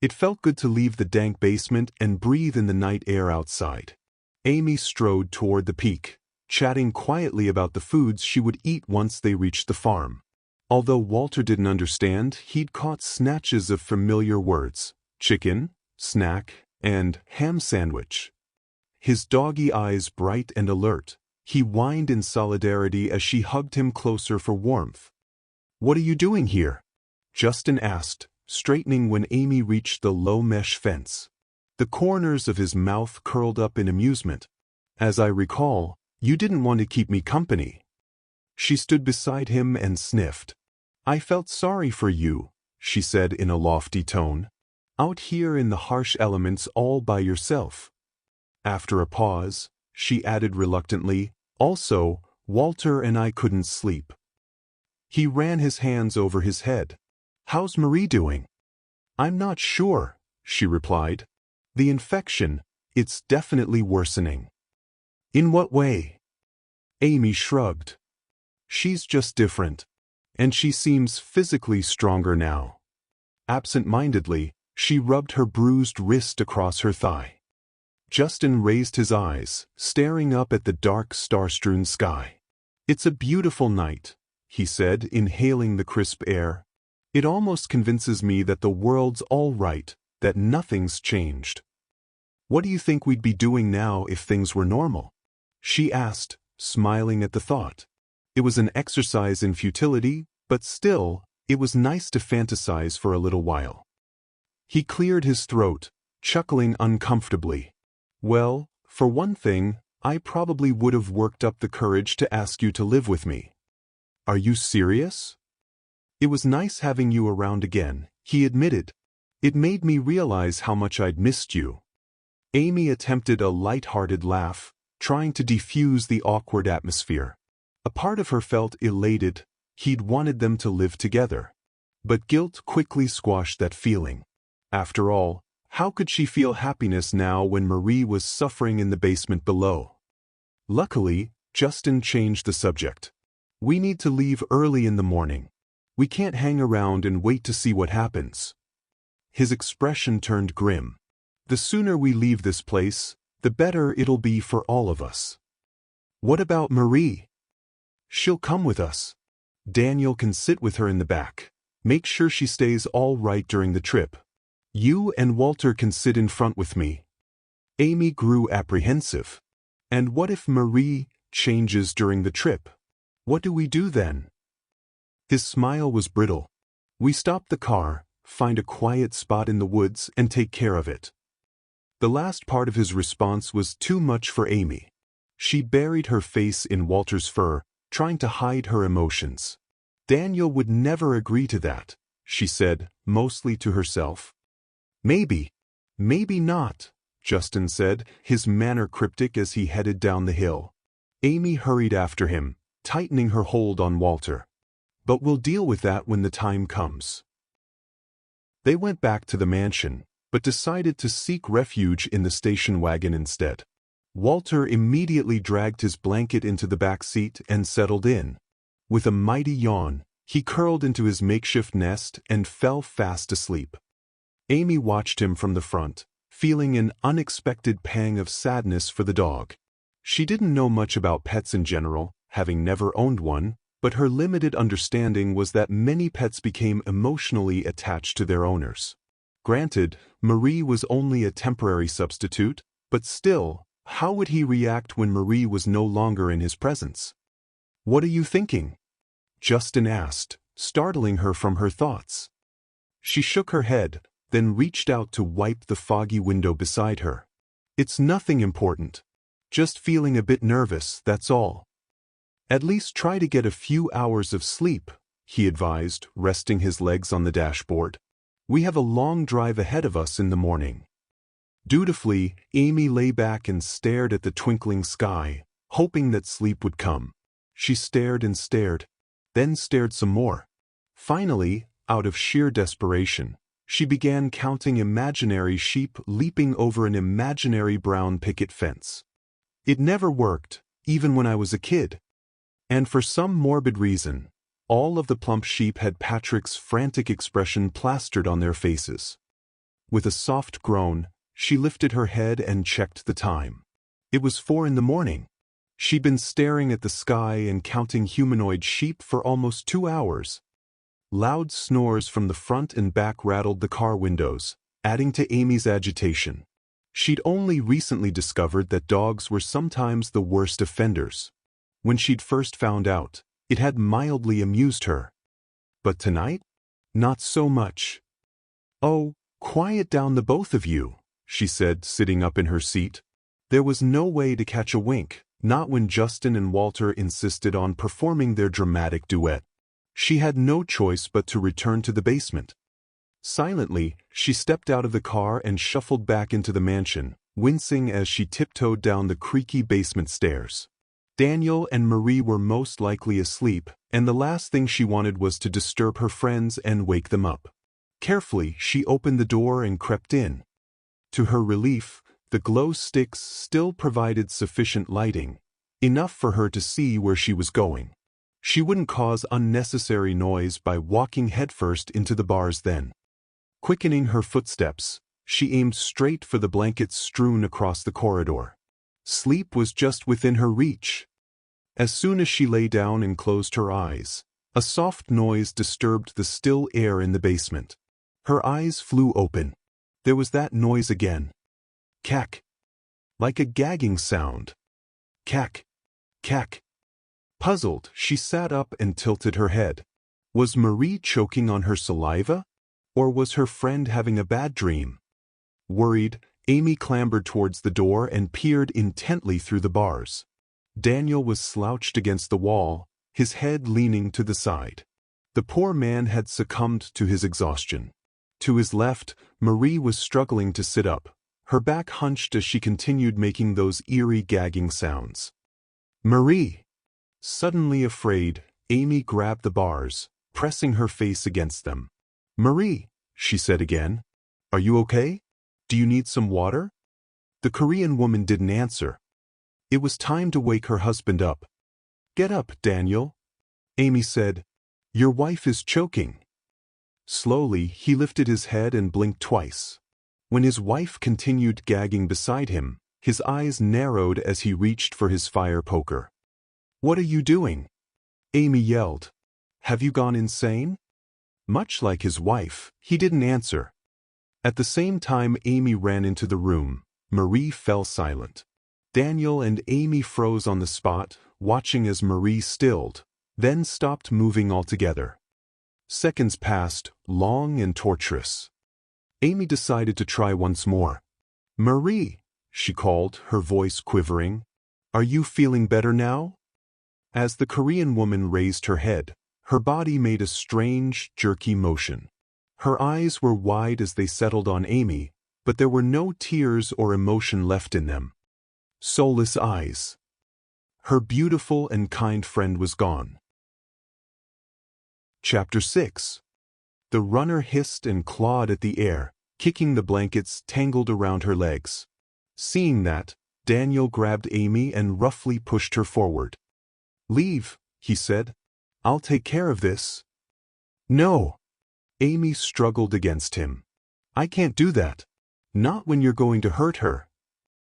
It felt good to leave the dank basement and breathe in the night air outside. Amy strode toward the peak, chatting quietly about the foods she would eat once they reached the farm. Although Walter didn't understand, he'd caught snatches of familiar words: chicken, snack, and ham sandwich. His doggy eyes bright and alert, he whined in solidarity as she hugged him closer for warmth. "What are you doing here?" Justin asked, straightening when Amy reached the low mesh fence. The corners of his mouth curled up in amusement. "As I recall, you didn't want to keep me company." She stood beside him and sniffed. "I felt sorry for you," she said in a lofty tone. "Out here in the harsh elements all by yourself." After a pause, she added reluctantly, "Also, Walter and I couldn't sleep." He ran his hands over his head. "How's Marie doing?" "I'm not sure," she replied. "The infection, it's definitely worsening." "In what way?" Amy shrugged. "She's just different. And she seems physically stronger now." Absent-mindedly, she rubbed her bruised wrist across her thigh. Justin raised his eyes, staring up at the dark star-strewn sky. "It's a beautiful night," he said, inhaling the crisp air. "It almost convinces me that the world's all right, that nothing's changed." "What do you think we'd be doing now if things were normal?" she asked, smiling at the thought. It was an exercise in futility, but still, it was nice to fantasize for a little while. He cleared his throat, chuckling uncomfortably. "Well, for one thing, I probably would have worked up the courage to ask you to live with me." "Are you serious?" "It was nice having you around again," he admitted. "It made me realize how much I'd missed you." Amy attempted a light-hearted laugh, trying to defuse the awkward atmosphere. A part of her felt elated. He'd wanted them to live together. But guilt quickly squashed that feeling. After all, how could she feel happiness now when Marie was suffering in the basement below? Luckily, Justin changed the subject. "We need to leave early in the morning. We can't hang around and wait to see what happens." His expression turned grim. "The sooner we leave this place, the better it'll be for all of us." "What about Marie?" "She'll come with us. Daniel can sit with her in the back. Make sure she stays all right during the trip. You and Walter can sit in front with me." Amy grew apprehensive. "And what if Marie changes during the trip? What do we do then?" His smile was brittle. "We stop the car, find a quiet spot in the woods, and take care of it." The last part of his response was too much for Amy. She buried her face in Walter's fur, trying to hide her emotions. "Daniel would never agree to that," she said, mostly to herself. "Maybe. Maybe not," Justin said, his manner cryptic as he headed down the hill. Amy hurried after him, tightening her hold on Walter. "But we'll deal with that when the time comes." They went back to the mansion, but decided to seek refuge in the station wagon instead. Walter immediately dragged his blanket into the back seat and settled in. With a mighty yawn, he curled into his makeshift nest and fell fast asleep. Amy watched him from the front, feeling an unexpected pang of sadness for the dog. She didn't know much about pets in general, having never owned one, but her limited understanding was that many pets became emotionally attached to their owners. Granted, Marie was only a temporary substitute, but still, How would he react when Marie was no longer in his presence? "What are you thinking?" Justin asked, startling her from her thoughts. She shook her head, then reached out to wipe the foggy window beside her. "It's nothing important. Just feeling a bit nervous, that's all." "At least try to get a few hours of sleep," he advised, resting his legs on the dashboard. "We have a long drive ahead of us in the morning." Dutifully, Amy lay back and stared at the twinkling sky, hoping that sleep would come. She stared and stared, then stared some more. Finally, out of sheer desperation, she began counting imaginary sheep leaping over an imaginary brown picket fence. It never worked, even when I was a kid. And for some morbid reason, all of the plump sheep had Patrick's frantic expression plastered on their faces. With a soft groan, she lifted her head and checked the time. It was 4 a.m. She'd been staring at the sky and counting humanoid sheep for almost 2 hours. Loud snores from the front and back rattled the car windows, adding to Amy's agitation. She'd only recently discovered that dogs were sometimes the worst offenders. When she'd first found out, it had mildly amused her. But tonight? Not so much. "Oh, quiet down the both of you," she said, sitting up in her seat. There was no way to catch a wink, not when Justin and Walter insisted on performing their dramatic duet. She had no choice but to return to the basement. Silently, she stepped out of the car and shuffled back into the mansion, wincing as she tiptoed down the creaky basement stairs. Daniel and Marie were most likely asleep, and the last thing she wanted was to disturb her friends and wake them up. Carefully, she opened the door and crept in. To her relief, the glow sticks still provided sufficient lighting, enough for her to see where she was going. She wouldn't cause unnecessary noise by walking headfirst into the bars then. Quickening her footsteps, she aimed straight for the blankets strewn across the corridor. Sleep was just within her reach. As soon as she lay down and closed her eyes, a soft noise disturbed the still air in the basement. Her eyes flew open. There was that noise again. Cack. Like a gagging sound. Cack. Cack. Puzzled, she sat up and tilted her head. Was Marie choking on her saliva? Or was her friend having a bad dream? Worried, Amy clambered towards the door and peered intently through the bars. Daniel was slouched against the wall, his head leaning to the side. The poor man had succumbed to his exhaustion. To his left, Marie was struggling to sit up, her back hunched as she continued making those eerie gagging sounds. "Marie!" Suddenly afraid, Amy grabbed the bars, pressing her face against them. "Marie," she said again. "Are you okay? Do you need some water?" The Korean woman didn't answer. It was time to wake her husband up. "Get up, Daniel," Amy said. "Your wife is choking." Slowly, he lifted his head and blinked twice. When his wife continued gagging beside him, his eyes narrowed as he reached for his fire poker. "What are you doing?" Amy yelled. "Have you gone insane?" Much like his wife, he didn't answer. At the same time Amy ran into the room, Marie fell silent. Daniel and Amy froze on the spot, watching as Marie stilled, then stopped moving altogether. Seconds passed, long and torturous. Amy decided to try once more. "Marie," she called, her voice quivering. "Are you feeling better now?" As the Korean woman raised her head, her body made a strange, jerky motion. Her eyes were wide as they settled on Amy, but there were no tears or emotion left in them. Soulless eyes. Her beautiful and kind friend was gone. Chapter 6. The runner hissed and clawed at the air, kicking the blankets tangled around her legs. Seeing that, Daniel grabbed Amy and roughly pushed her forward. "Leave," he said. "I'll take care of this." "No." Amy struggled against him. "I can't do that. Not when you're going to hurt her."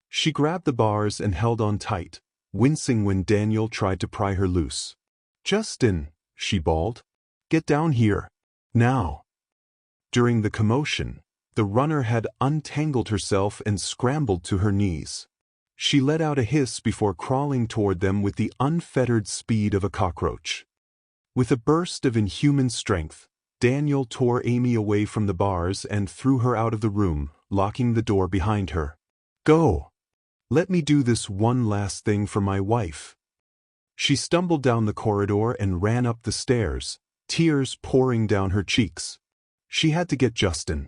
She grabbed the bars and held on tight, wincing when Daniel tried to pry her loose. "Justin," she bawled. "Get down here. Now." During the commotion, the runner had untangled herself and scrambled to her knees. She let out a hiss before crawling toward them with the unfettered speed of a cockroach. With a burst of inhuman strength, Daniel tore Amy away from the bars and threw her out of the room, locking the door behind her. "Go! Let me do this one last thing for my wife." She stumbled down the corridor and ran up the stairs, tears pouring down her cheeks. She had to get Justin.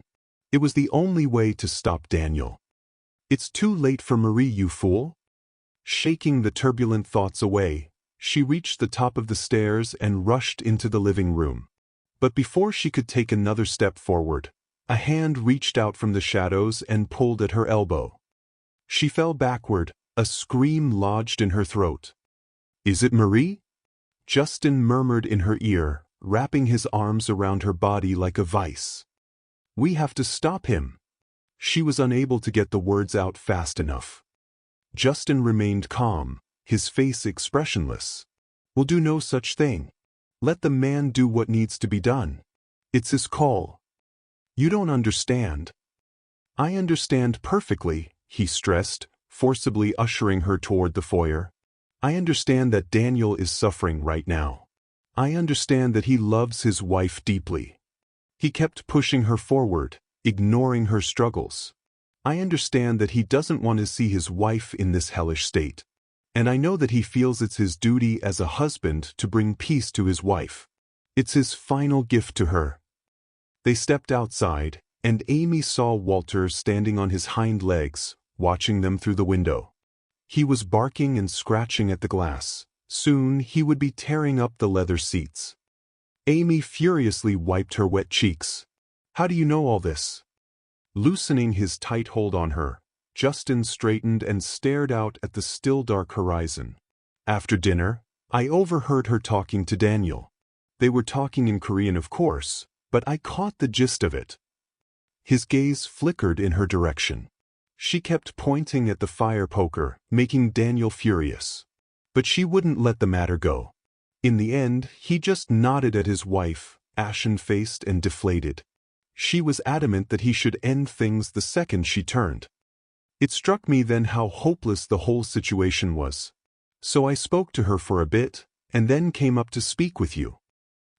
It was the only way to stop Daniel. "It's too late for Marie, you fool." Shaking the turbulent thoughts away, she reached the top of the stairs and rushed into the living room. But before she could take another step forward, a hand reached out from the shadows and pulled at her elbow. She fell backward, a scream lodged in her throat. "Is it Marie?" Justin murmured in her ear, wrapping his arms around her body like a vice. "We have to stop him." She was unable to get the words out fast enough. Justin remained calm, his face expressionless. "We'll do no such thing. Let the man do what needs to be done. It's his call." "You don't understand." "I understand perfectly," he stressed, forcibly ushering her toward the foyer. "I understand that Daniel is suffering right now. I understand that he loves his wife deeply." He kept pushing her forward, ignoring her struggles. "I understand that he doesn't want to see his wife in this hellish state. And I know that he feels it's his duty as a husband to bring peace to his wife. It's his final gift to her." They stepped outside, and Amy saw Walter standing on his hind legs, watching them through the window. He was barking and scratching at the glass. Soon he would be tearing up the leather seats. Amy furiously wiped her wet cheeks. "How do you know all this?" Loosening his tight hold on her, Justin straightened and stared out at the still dark horizon. "After dinner, I overheard her talking to Daniel. They were talking in Korean, of course, but I caught the gist of it." His gaze flickered in her direction. She kept pointing at the fire poker, making Daniel furious. But she wouldn't let the matter go. In the end, he just nodded at his wife, ashen-faced and deflated. She was adamant that he should end things the second she turned. It struck me then how hopeless the whole situation was. So I spoke to her for a bit, and then came up to speak with you.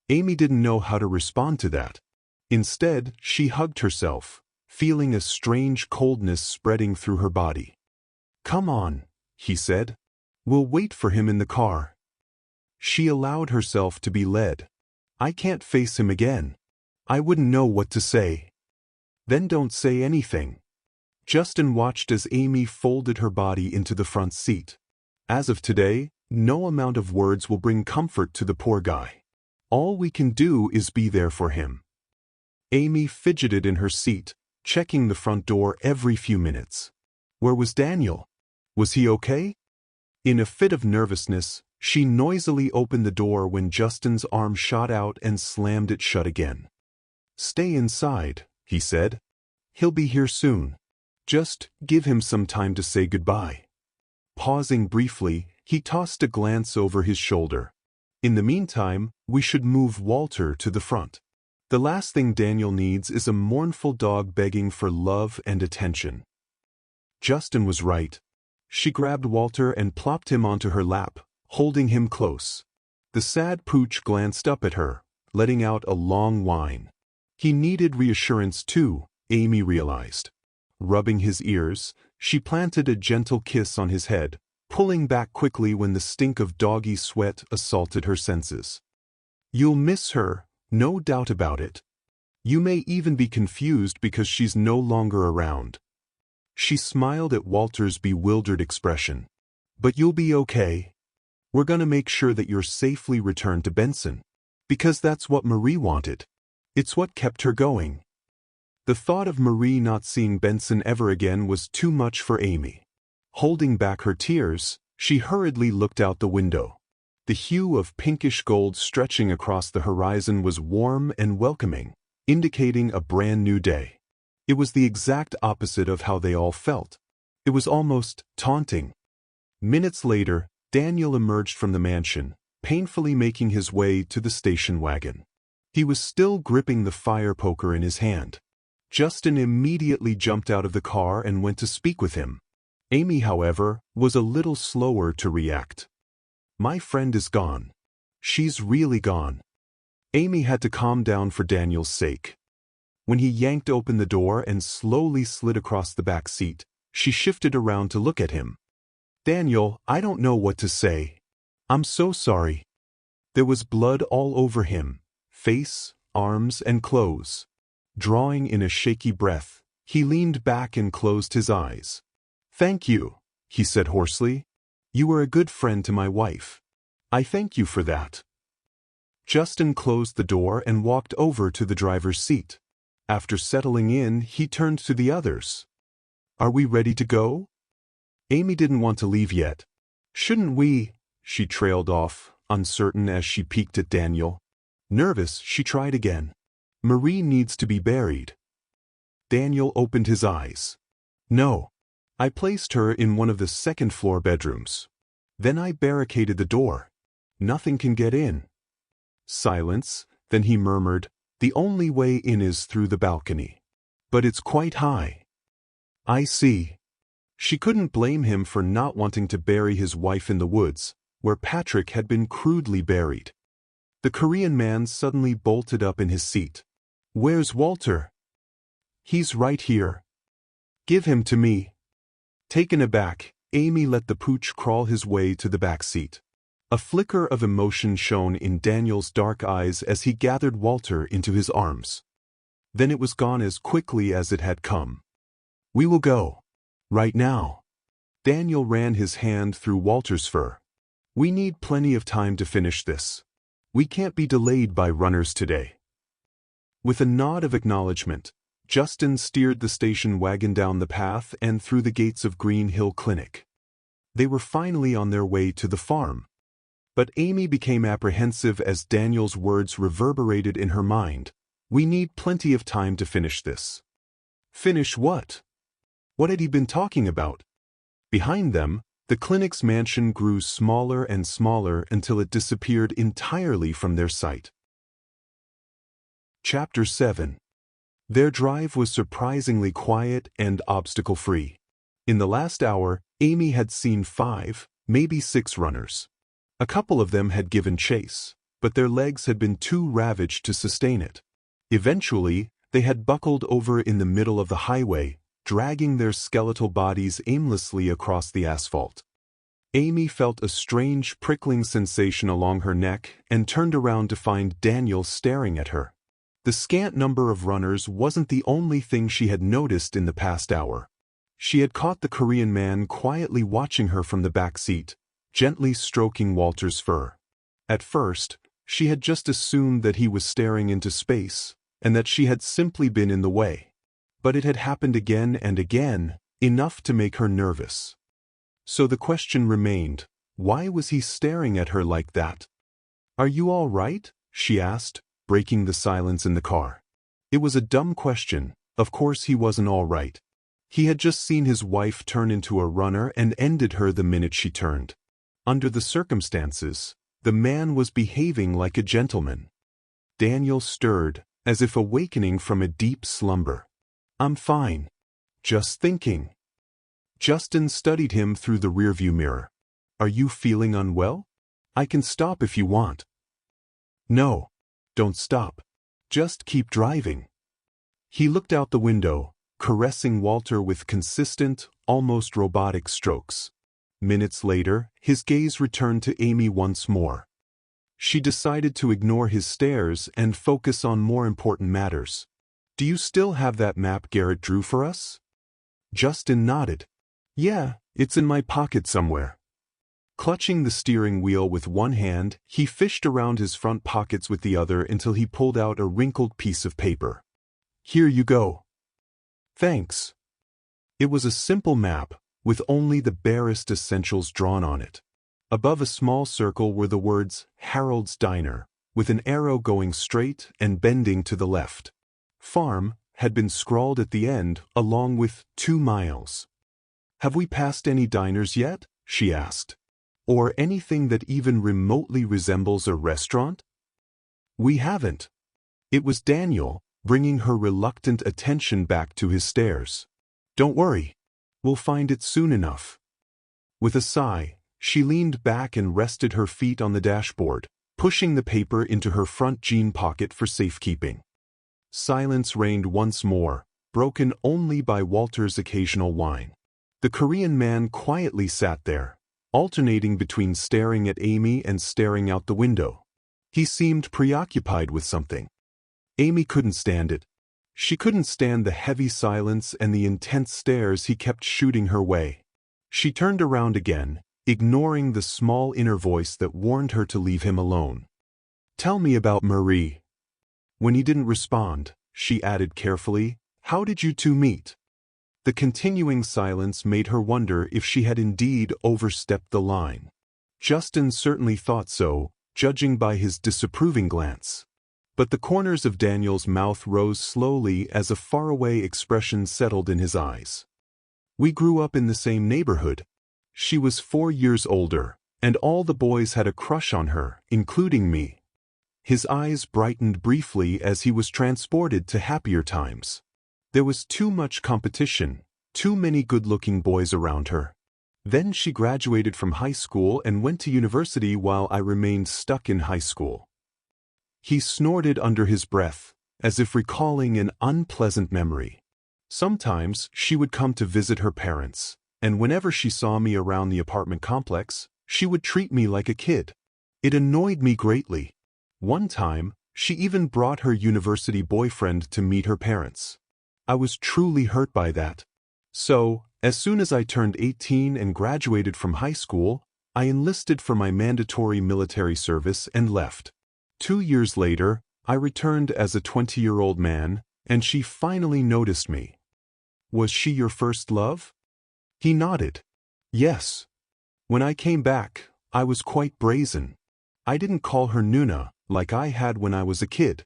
Amy didn't know how to respond to that. Instead, she hugged herself, feeling a strange coldness spreading through her body. "Come on," he said. "We'll wait for him in the car." She allowed herself to be led. "I can't face him again. I wouldn't know what to say." "Then don't say anything." Justin watched as Amy folded her body into the front seat. "As of today, no amount of words will bring comfort to the poor guy. All we can do is be there for him." Amy fidgeted in her seat, checking the front door every few minutes. Where was Daniel? Was he okay? In a fit of nervousness, she noisily opened the door when Justin's arm shot out and slammed it shut again. "Stay inside," he said. "He'll be here soon. Just give him some time to say goodbye." Pausing briefly, he tossed a glance over his shoulder. "In the meantime, we should move Walter to the front. The last thing Daniel needs is a mournful dog begging for love and attention." Justin was right. She grabbed Walter and plopped him onto her lap, holding him close. The sad pooch glanced up at her, letting out a long whine. He needed reassurance too, Amy realized. Rubbing his ears, she planted a gentle kiss on his head, pulling back quickly when the stink of doggy sweat assaulted her senses. "You'll miss her, no doubt about it. You may even be confused because she's no longer around." She smiled at Walter's bewildered expression. "But you'll be okay. We're gonna make sure that you're safely returned to Benson. Because that's what Marie wanted. It's what kept her going." The thought of Marie not seeing Benson ever again was too much for Amy. Holding back her tears, she hurriedly looked out the window. The hue of pinkish gold stretching across the horizon was warm and welcoming, indicating a brand new day. It was the exact opposite of how they all felt. It was almost taunting. Minutes later, Daniel emerged from the mansion, painfully making his way to the station wagon. He was still gripping the fire poker in his hand. Justin immediately jumped out of the car and went to speak with him. Amy, however, was a little slower to react. My friend is gone. She's really gone. Amy had to calm down for Daniel's sake. When he yanked open the door and slowly slid across the back seat, she shifted around to look at him. Daniel, I don't know what to say. I'm so sorry. There was blood all over him, face, arms, and clothes. Drawing in a shaky breath, he leaned back and closed his eyes. Thank you, he said hoarsely. You were a good friend to my wife. I thank you for that. Justin closed the door and walked over to the driver's seat. After settling in, he turned to the others. Are we ready to go? Amy didn't want to leave yet. Shouldn't we? She trailed off, uncertain as she peeked at Daniel. Nervous, she tried again. Marie needs to be buried. Daniel opened his eyes. No. I placed her in one of the second-floor bedrooms. Then I barricaded the door. Nothing can get in. Silence, then he murmured, the only way in is through the balcony. But it's quite high. I see. She couldn't blame him for not wanting to bury his wife in the woods, where Patrick had been crudely buried. The Korean man suddenly bolted up in his seat. Where's Walter? He's right here. Give him to me. Taken aback, Amy let the pooch crawl his way to the back seat. A flicker of emotion shone in Daniel's dark eyes as he gathered Walter into his arms. Then it was gone as quickly as it had come. We will go. Right now. Daniel ran his hand through Walter's fur. We need plenty of time to finish this. We can't be delayed by runners today. With a nod of acknowledgement, Justin steered the station wagon down the path and through the gates of Green Hill Clinic. They were finally on their way to the farm. But Amy became apprehensive as Daniel's words reverberated in her mind. We need plenty of time to finish this. Finish what? What had he been talking about? Behind them, the clinic's mansion grew smaller and smaller until it disappeared entirely from their sight. Chapter 7. Their drive was surprisingly quiet and obstacle-free. In the last hour, Amy had seen 5, maybe 6 runners. A couple of them had given chase, but their legs had been too ravaged to sustain it. Eventually, they had buckled over in the middle of the highway, dragging their skeletal bodies aimlessly across the asphalt. Amy felt a strange prickling sensation along her neck and turned around to find Daniel staring at her. The scant number of runners wasn't the only thing she had noticed in the past hour. She had caught the Korean man quietly watching her from the back seat, gently stroking Walter's fur. At first, she had just assumed that he was staring into space, and that she had simply been in the way. But it had happened again and again, enough to make her nervous. So the question remained, why was he staring at her like that? Are you all right? She asked, breaking the silence in the car. It was a dumb question. Of course he wasn't all right. He had just seen his wife turn into a runner and ended her the minute she turned. Under the circumstances, the man was behaving like a gentleman. Daniel stirred, as if awakening from a deep slumber. I'm fine. Just thinking. Justin studied him through the rearview mirror. Are you feeling unwell? I can stop if you want. No. Don't stop. Just keep driving. He looked out the window, caressing Walter with consistent, almost robotic strokes. Minutes later, his gaze returned to Amy once more. She decided to ignore his stares and focus on more important matters. Do you still have that map Garrett drew for us? Justin nodded. Yeah, it's in my pocket somewhere. Clutching the steering wheel with one hand, he fished around his front pockets with the other until he pulled out a wrinkled piece of paper. Here you go. Thanks. It was a simple map, with only the barest essentials drawn on it. Above a small circle were the words Harold's Diner, with an arrow going straight and bending to the left. Farm had been scrawled at the end, along with 2 miles. Have we passed any diners yet? She asked. Or anything that even remotely resembles a restaurant? We haven't. It was Daniel, bringing her reluctant attention back to his stares. Don't worry. We'll find it soon enough." With a sigh, she leaned back and rested her feet on the dashboard, pushing the paper into her front jean pocket for safekeeping. Silence reigned once more, broken only by Walter's occasional whine. The Korean man quietly sat there, alternating between staring at Amy and staring out the window. He seemed preoccupied with something. Amy couldn't stand it. She couldn't stand the heavy silence and the intense stares he kept shooting her way. She turned around again, ignoring the small inner voice that warned her to leave him alone. "Tell me about Marie." When he didn't respond, she added carefully, "How did you two meet?" The continuing silence made her wonder if she had indeed overstepped the line. Justin certainly thought so, judging by his disapproving glance. But the corners of Daniel's mouth rose slowly as a faraway expression settled in his eyes. "We grew up in the same neighborhood. She was 4 years older, and all the boys had a crush on her, including me." His eyes brightened briefly as he was transported to happier times. There was too much competition, too many good-looking boys around her. Then she graduated from high school and went to university while I remained stuck in high school. He snorted under his breath, as if recalling an unpleasant memory. Sometimes she would come to visit her parents, and whenever she saw me around the apartment complex, she would treat me like a kid. It annoyed me greatly. One time, she even brought her university boyfriend to meet her parents. I was truly hurt by that. So, as soon as I turned 18 and graduated from high school, I enlisted for my mandatory military service and left. 2 years later, I returned as a 20-year-old man, and she finally noticed me. "Was she your first love?" He nodded. "Yes. When I came back, I was quite brazen. I didn't call her Nuna, like I had when I was a kid.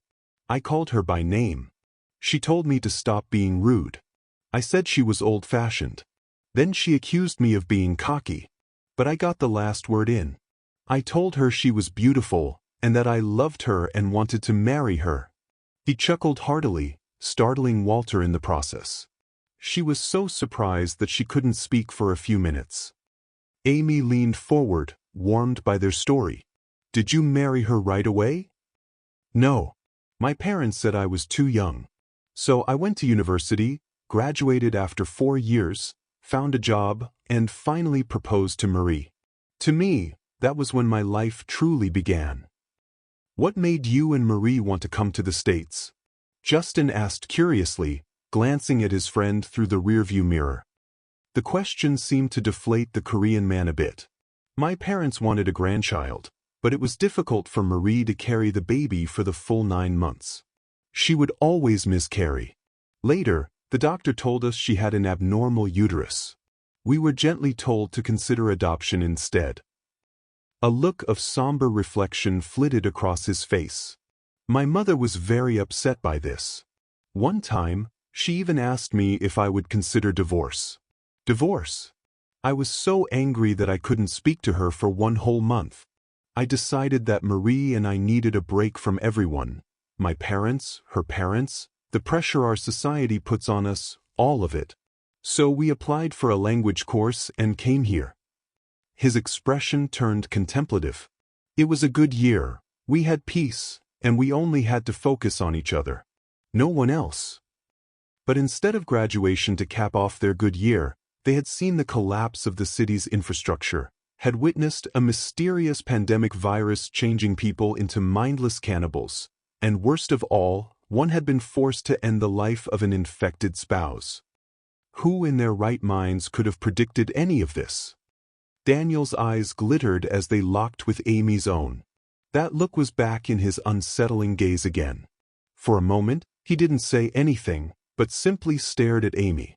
I called her by name. She told me to stop being rude. I said she was old-fashioned. Then she accused me of being cocky. But I got the last word in. I told her she was beautiful, and that I loved her and wanted to marry her." He chuckled heartily, startling Walter in the process. She was so surprised that she couldn't speak for a few minutes. Amy leaned forward, warmed by their story. "Did you marry her right away?" "No. My parents said I was too young. So I went to university, graduated after 4 years, found a job, and finally proposed to Marie. To me, that was when my life truly began." "What made you and Marie want to come to the States?" Justin asked curiously, glancing at his friend through the rearview mirror. The question seemed to deflate the Korean man a bit. "My parents wanted a grandchild, but it was difficult for Marie to carry the baby for the full 9 months. She would always miscarry. Later, the doctor told us she had an abnormal uterus. We were gently told to consider adoption instead." A look of somber reflection flitted across his face. "My mother was very upset by this. One time, she even asked me if I would consider divorce." Divorce? I was so angry that I couldn't speak to her for 1 whole month. I decided that Marie and I needed a break from everyone. My parents, her parents, the pressure our society puts on us, all of it. So we applied for a language course and came here." His expression turned contemplative. "It was a good year. We had peace, and we only had to focus on each other. No one else." But instead of graduation to cap off their good year, they had seen the collapse of the city's infrastructure, had witnessed a mysterious pandemic virus changing people into mindless cannibals, and worst of all, one had been forced to end the life of an infected spouse. Who in their right minds could have predicted any of this? Daniel's eyes glittered as they locked with Amy's own. That look was back in his unsettling gaze again. For a moment, he didn't say anything, but simply stared at Amy.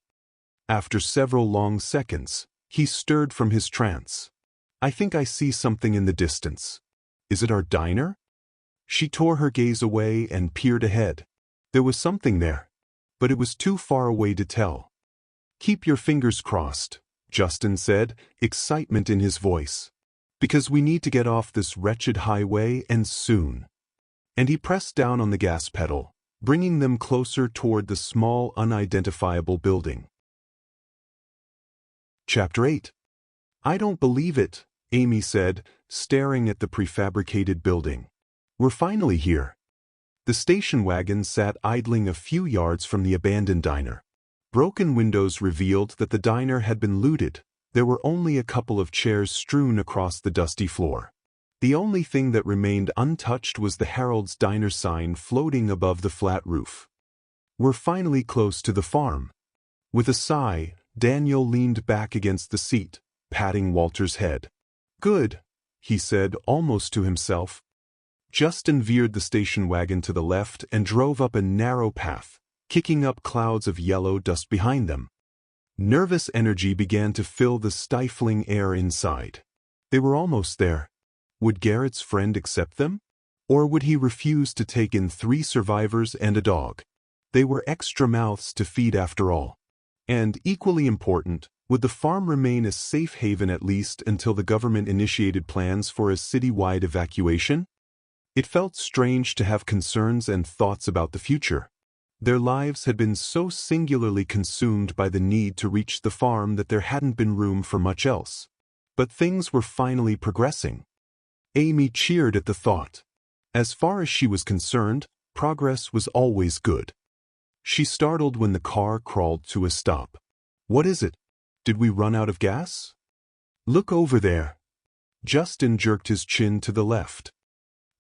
After several long seconds, he stirred from his trance. "I think I see something in the distance. Is it our diner?" She tore her gaze away and peered ahead. There was something there, but it was too far away to tell. "Keep your fingers crossed," Justin said, excitement in his voice. "Because we need to get off this wretched highway, and soon." And he pressed down on the gas pedal, bringing them closer toward the small, unidentifiable building. Chapter 8. I don't believe it, Amy said, staring at the prefabricated building. We're finally here. The station wagon sat idling a few yards from the abandoned diner. Broken windows revealed that the diner had been looted. There were only a couple of chairs strewn across the dusty floor. The only thing that remained untouched was the Harold's Diner sign floating above the flat roof. We're finally close to the farm. With a sigh, Daniel leaned back against the seat, patting Walter's head. Good, he said almost to himself. Justin veered the station wagon to the left and drove up a narrow path, kicking up clouds of yellow dust behind them. Nervous energy began to fill the stifling air inside. They were almost there. Would Garrett's friend accept them? Or would he refuse to take in 3 survivors and a dog? They were extra mouths to feed after all. And, equally important, would the farm remain a safe haven at least until the government initiated plans for a citywide evacuation? It felt strange to have concerns and thoughts about the future. Their lives had been so singularly consumed by the need to reach the farm that there hadn't been room for much else. But things were finally progressing. Amy cheered at the thought. As far as she was concerned, progress was always good. She startled when the car crawled to a stop. What is it? Did we run out of gas? Look over there. Justin jerked his chin to the left.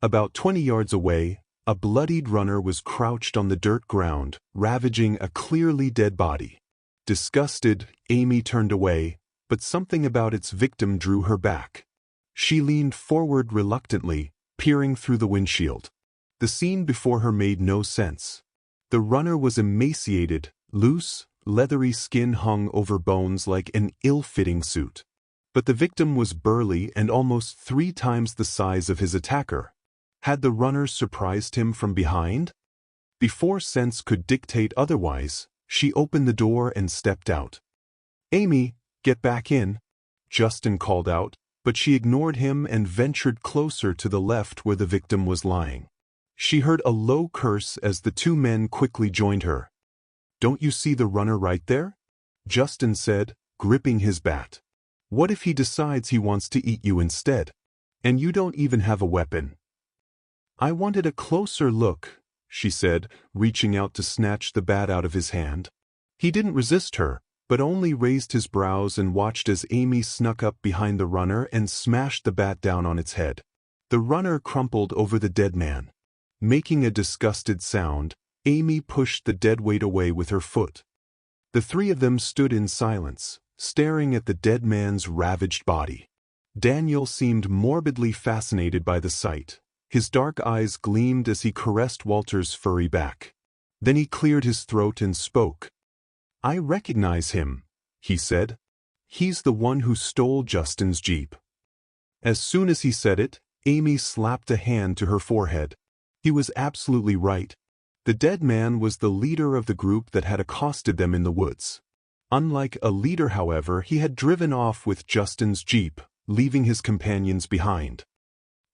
About 20 yards away, a bloodied runner was crouched on the dirt ground, ravaging a clearly dead body. Disgusted, Amy turned away, but something about its victim drew her back. She leaned forward reluctantly, peering through the windshield. The scene before her made no sense. The runner was emaciated, loose, leathery skin hung over bones like an ill-fitting suit. But the victim was burly and almost 3 times the size of his attacker. Had the runner surprised him from behind? Before sense could dictate otherwise, she opened the door and stepped out. Amy, get back in, Justin called out, but she ignored him and ventured closer to the left where the victim was lying. She heard a low curse as the 2 men quickly joined her. Don't you see the runner right there? Justin said, gripping his bat. What if he decides he wants to eat you instead? And you don't even have a weapon. I wanted a closer look, she said, reaching out to snatch the bat out of his hand. He didn't resist her, but only raised his brows and watched as Amy snuck up behind the runner and smashed the bat down on its head. The runner crumpled over the dead man. Making a disgusted sound, Amy pushed the dead weight away with her foot. The 3 of them stood in silence, staring at the dead man's ravaged body. Daniel seemed morbidly fascinated by the sight. His dark eyes gleamed as he caressed Walter's furry back. Then he cleared his throat and spoke. I recognize him, he said. He's the one who stole Justin's Jeep. As soon as he said it, Amy slapped a hand to her forehead. He was absolutely right. The dead man was the leader of the group that had accosted them in the woods. Unlike a leader, however, he had driven off with Justin's Jeep, leaving his companions behind.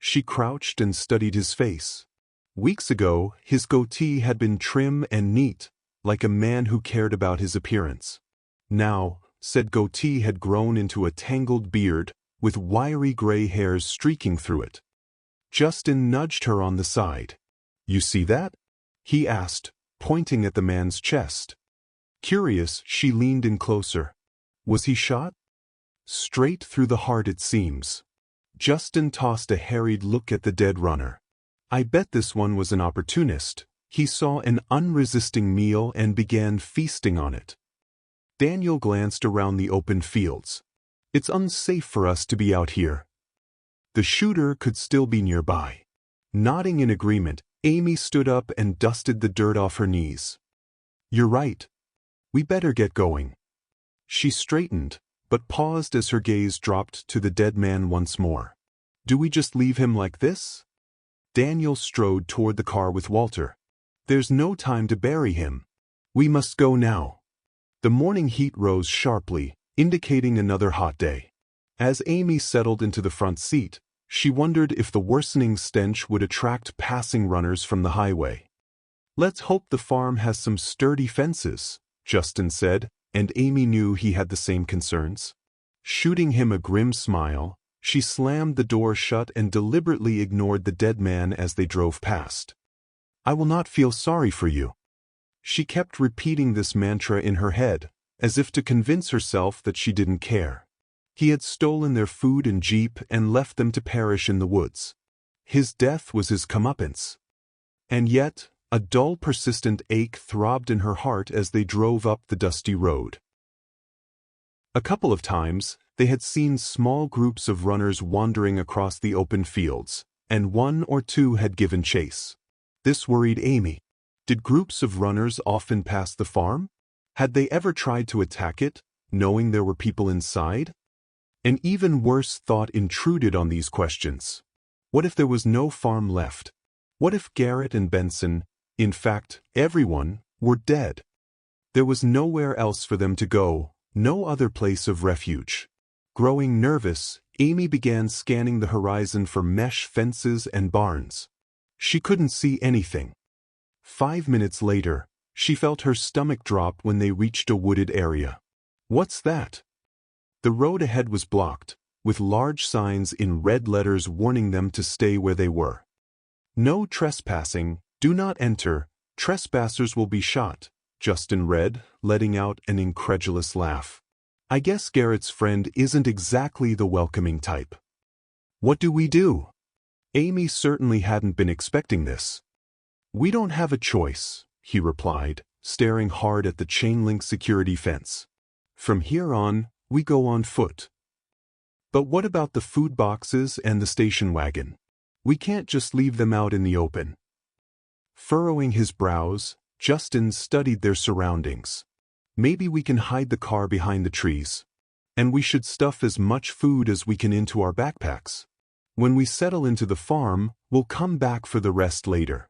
She crouched and studied his face. Weeks ago, his goatee had been trim and neat, like a man who cared about his appearance. Now, said goatee had grown into a tangled beard, with wiry gray hairs streaking through it. Justin nudged her on the side. You see that? He asked, pointing at the man's chest. Curious, she leaned in closer. Was he shot? Straight through the heart, it seems. Justin tossed a harried look at the dead runner. I bet this one was an opportunist. He saw an unresisting meal and began feasting on it. Daniel glanced around the open fields. It's unsafe for us to be out here. The shooter could still be nearby. Nodding in agreement, Amy stood up and dusted the dirt off her knees. You're right. We better get going. She straightened, but paused as her gaze dropped to the dead man once more. Do we just leave him like this? Daniel strode toward the car with Walter. There's no time to bury him. We must go now. The morning heat rose sharply, indicating another hot day. As Amy settled into the front seat, she wondered if the worsening stench would attract passing runners from the highway. Let's hope the farm has some sturdy fences, Justin said, and Amy knew he had the same concerns. Shooting him a grim smile, she slammed the door shut and deliberately ignored the dead man as they drove past. "I will not feel sorry for you." She kept repeating this mantra in her head, as if to convince herself that she didn't care. He had stolen their food and jeep and left them to perish in the woods. His death was his comeuppance. And yet, a dull, persistent ache throbbed in her heart as they drove up the dusty road. A couple of times, they had seen small groups of runners wandering across the open fields, and one or two had given chase. This worried Amy. Did groups of runners often pass the farm? Had they ever tried to attack it, knowing there were people inside? An even worse thought intruded on these questions. What if there was no farm left? What if Garrett and Benson, in fact, everyone, were dead? There was nowhere else for them to go, no other place of refuge. Growing nervous, Amy began scanning the horizon for mesh fences and barns. She couldn't see anything. 5 minutes later, she felt her stomach drop when they reached a wooded area. What's that? The road ahead was blocked, with large signs in red letters warning them to stay where they were. "No trespassing, do not enter, trespassers will be shot," Justin read, letting out an incredulous laugh. "I guess Garrett's friend isn't exactly the welcoming type." "What do we do?" Amy certainly hadn't been expecting this. "We don't have a choice," he replied, staring hard at the chain-link security fence. "From here on, we go on foot." "But what about the food boxes and the station wagon? We can't just leave them out in the open." Furrowing his brows, Justin studied their surroundings. "Maybe we can hide the car behind the trees. And we should stuff as much food as we can into our backpacks. When we settle into the farm, we'll come back for the rest later."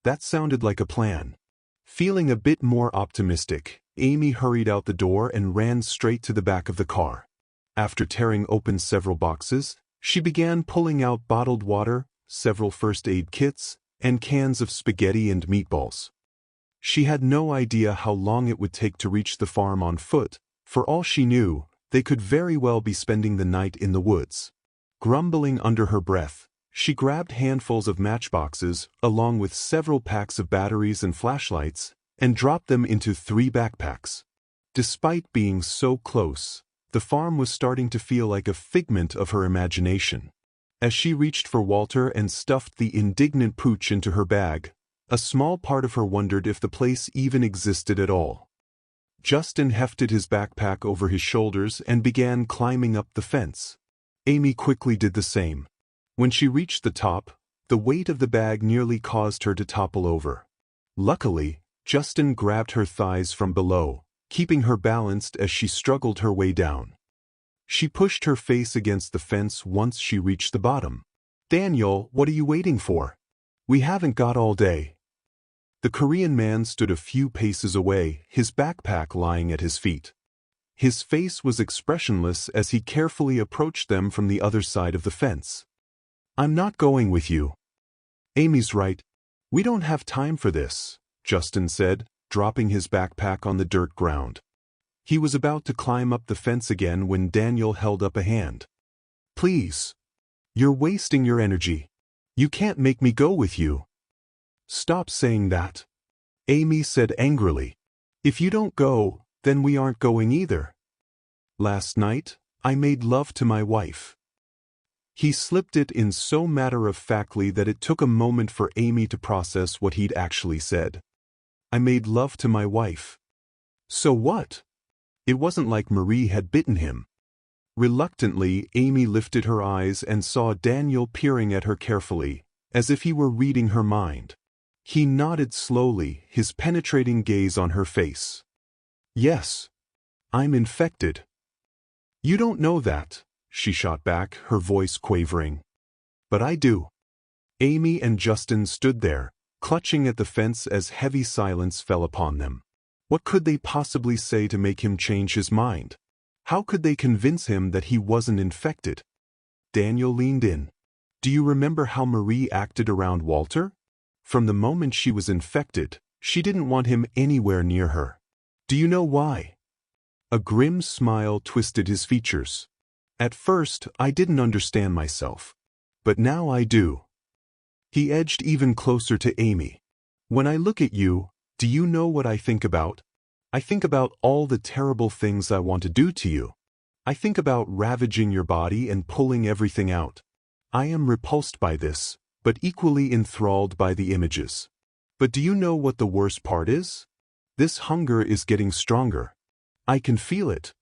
That sounded like a plan. Feeling a bit more optimistic, Amy hurried out the door and ran straight to the back of the car. After tearing open several boxes, she began pulling out bottled water, several first aid kits, and cans of spaghetti and meatballs. She had no idea how long it would take to reach the farm on foot. For all she knew, they could very well be spending the night in the woods. Grumbling under her breath, she grabbed handfuls of matchboxes, along with several packs of batteries and flashlights, and dropped them into 3 backpacks. Despite being so close, the farm was starting to feel like a figment of her imagination. As she reached for Walter and stuffed the indignant pooch into her bag, a small part of her wondered if the place even existed at all. Justin hefted his backpack over his shoulders and began climbing up the fence. Amy quickly did the same. When she reached the top, the weight of the bag nearly caused her to topple over. Luckily, Justin grabbed her thighs from below, keeping her balanced as she struggled her way down. She pushed her face against the fence once she reached the bottom. "Daniel, what are you waiting for? We haven't got all day." The Korean man stood a few paces away, his backpack lying at his feet. His face was expressionless as he carefully approached them from the other side of the fence. "I'm not going with you." "Amy's right. We don't have time for this," Justin said, dropping his backpack on the dirt ground. He was about to climb up the fence again when Daniel held up a hand. "Please. You're wasting your energy. You can't make me go with you." "Stop saying that," Amy said angrily. "If you don't go, then we aren't going either. Last night, I made love to my wife." He slipped it in so matter-of-factly that it took a moment for Amy to process what he'd actually said. "I made love to my wife. So what?" It wasn't like Marie had bitten him. Reluctantly, Amy lifted her eyes and saw Daniel peering at her carefully, as if he were reading her mind. He nodded slowly, his penetrating gaze on her face. "Yes. I'm infected." "You don't know that," she shot back, her voice quavering. "But I do." Amy and Justin stood there, clutching at the fence as heavy silence fell upon them. What could they possibly say to make him change his mind? How could they convince him that he wasn't infected? Daniel leaned in. "Do you remember how Marie acted around Walter? From the moment she was infected, she didn't want him anywhere near her. Do you know why?" A grim smile twisted his features. At first, I didn't understand myself. But now I do. He edged even closer to Amy. When I look at you, do you know what I think about? I think about all the terrible things I want to do to you. I think about ravaging your body and pulling everything out. I am repulsed by this, but equally enthralled by the images. But do you know what the worst part is? This hunger is getting stronger. I can feel it.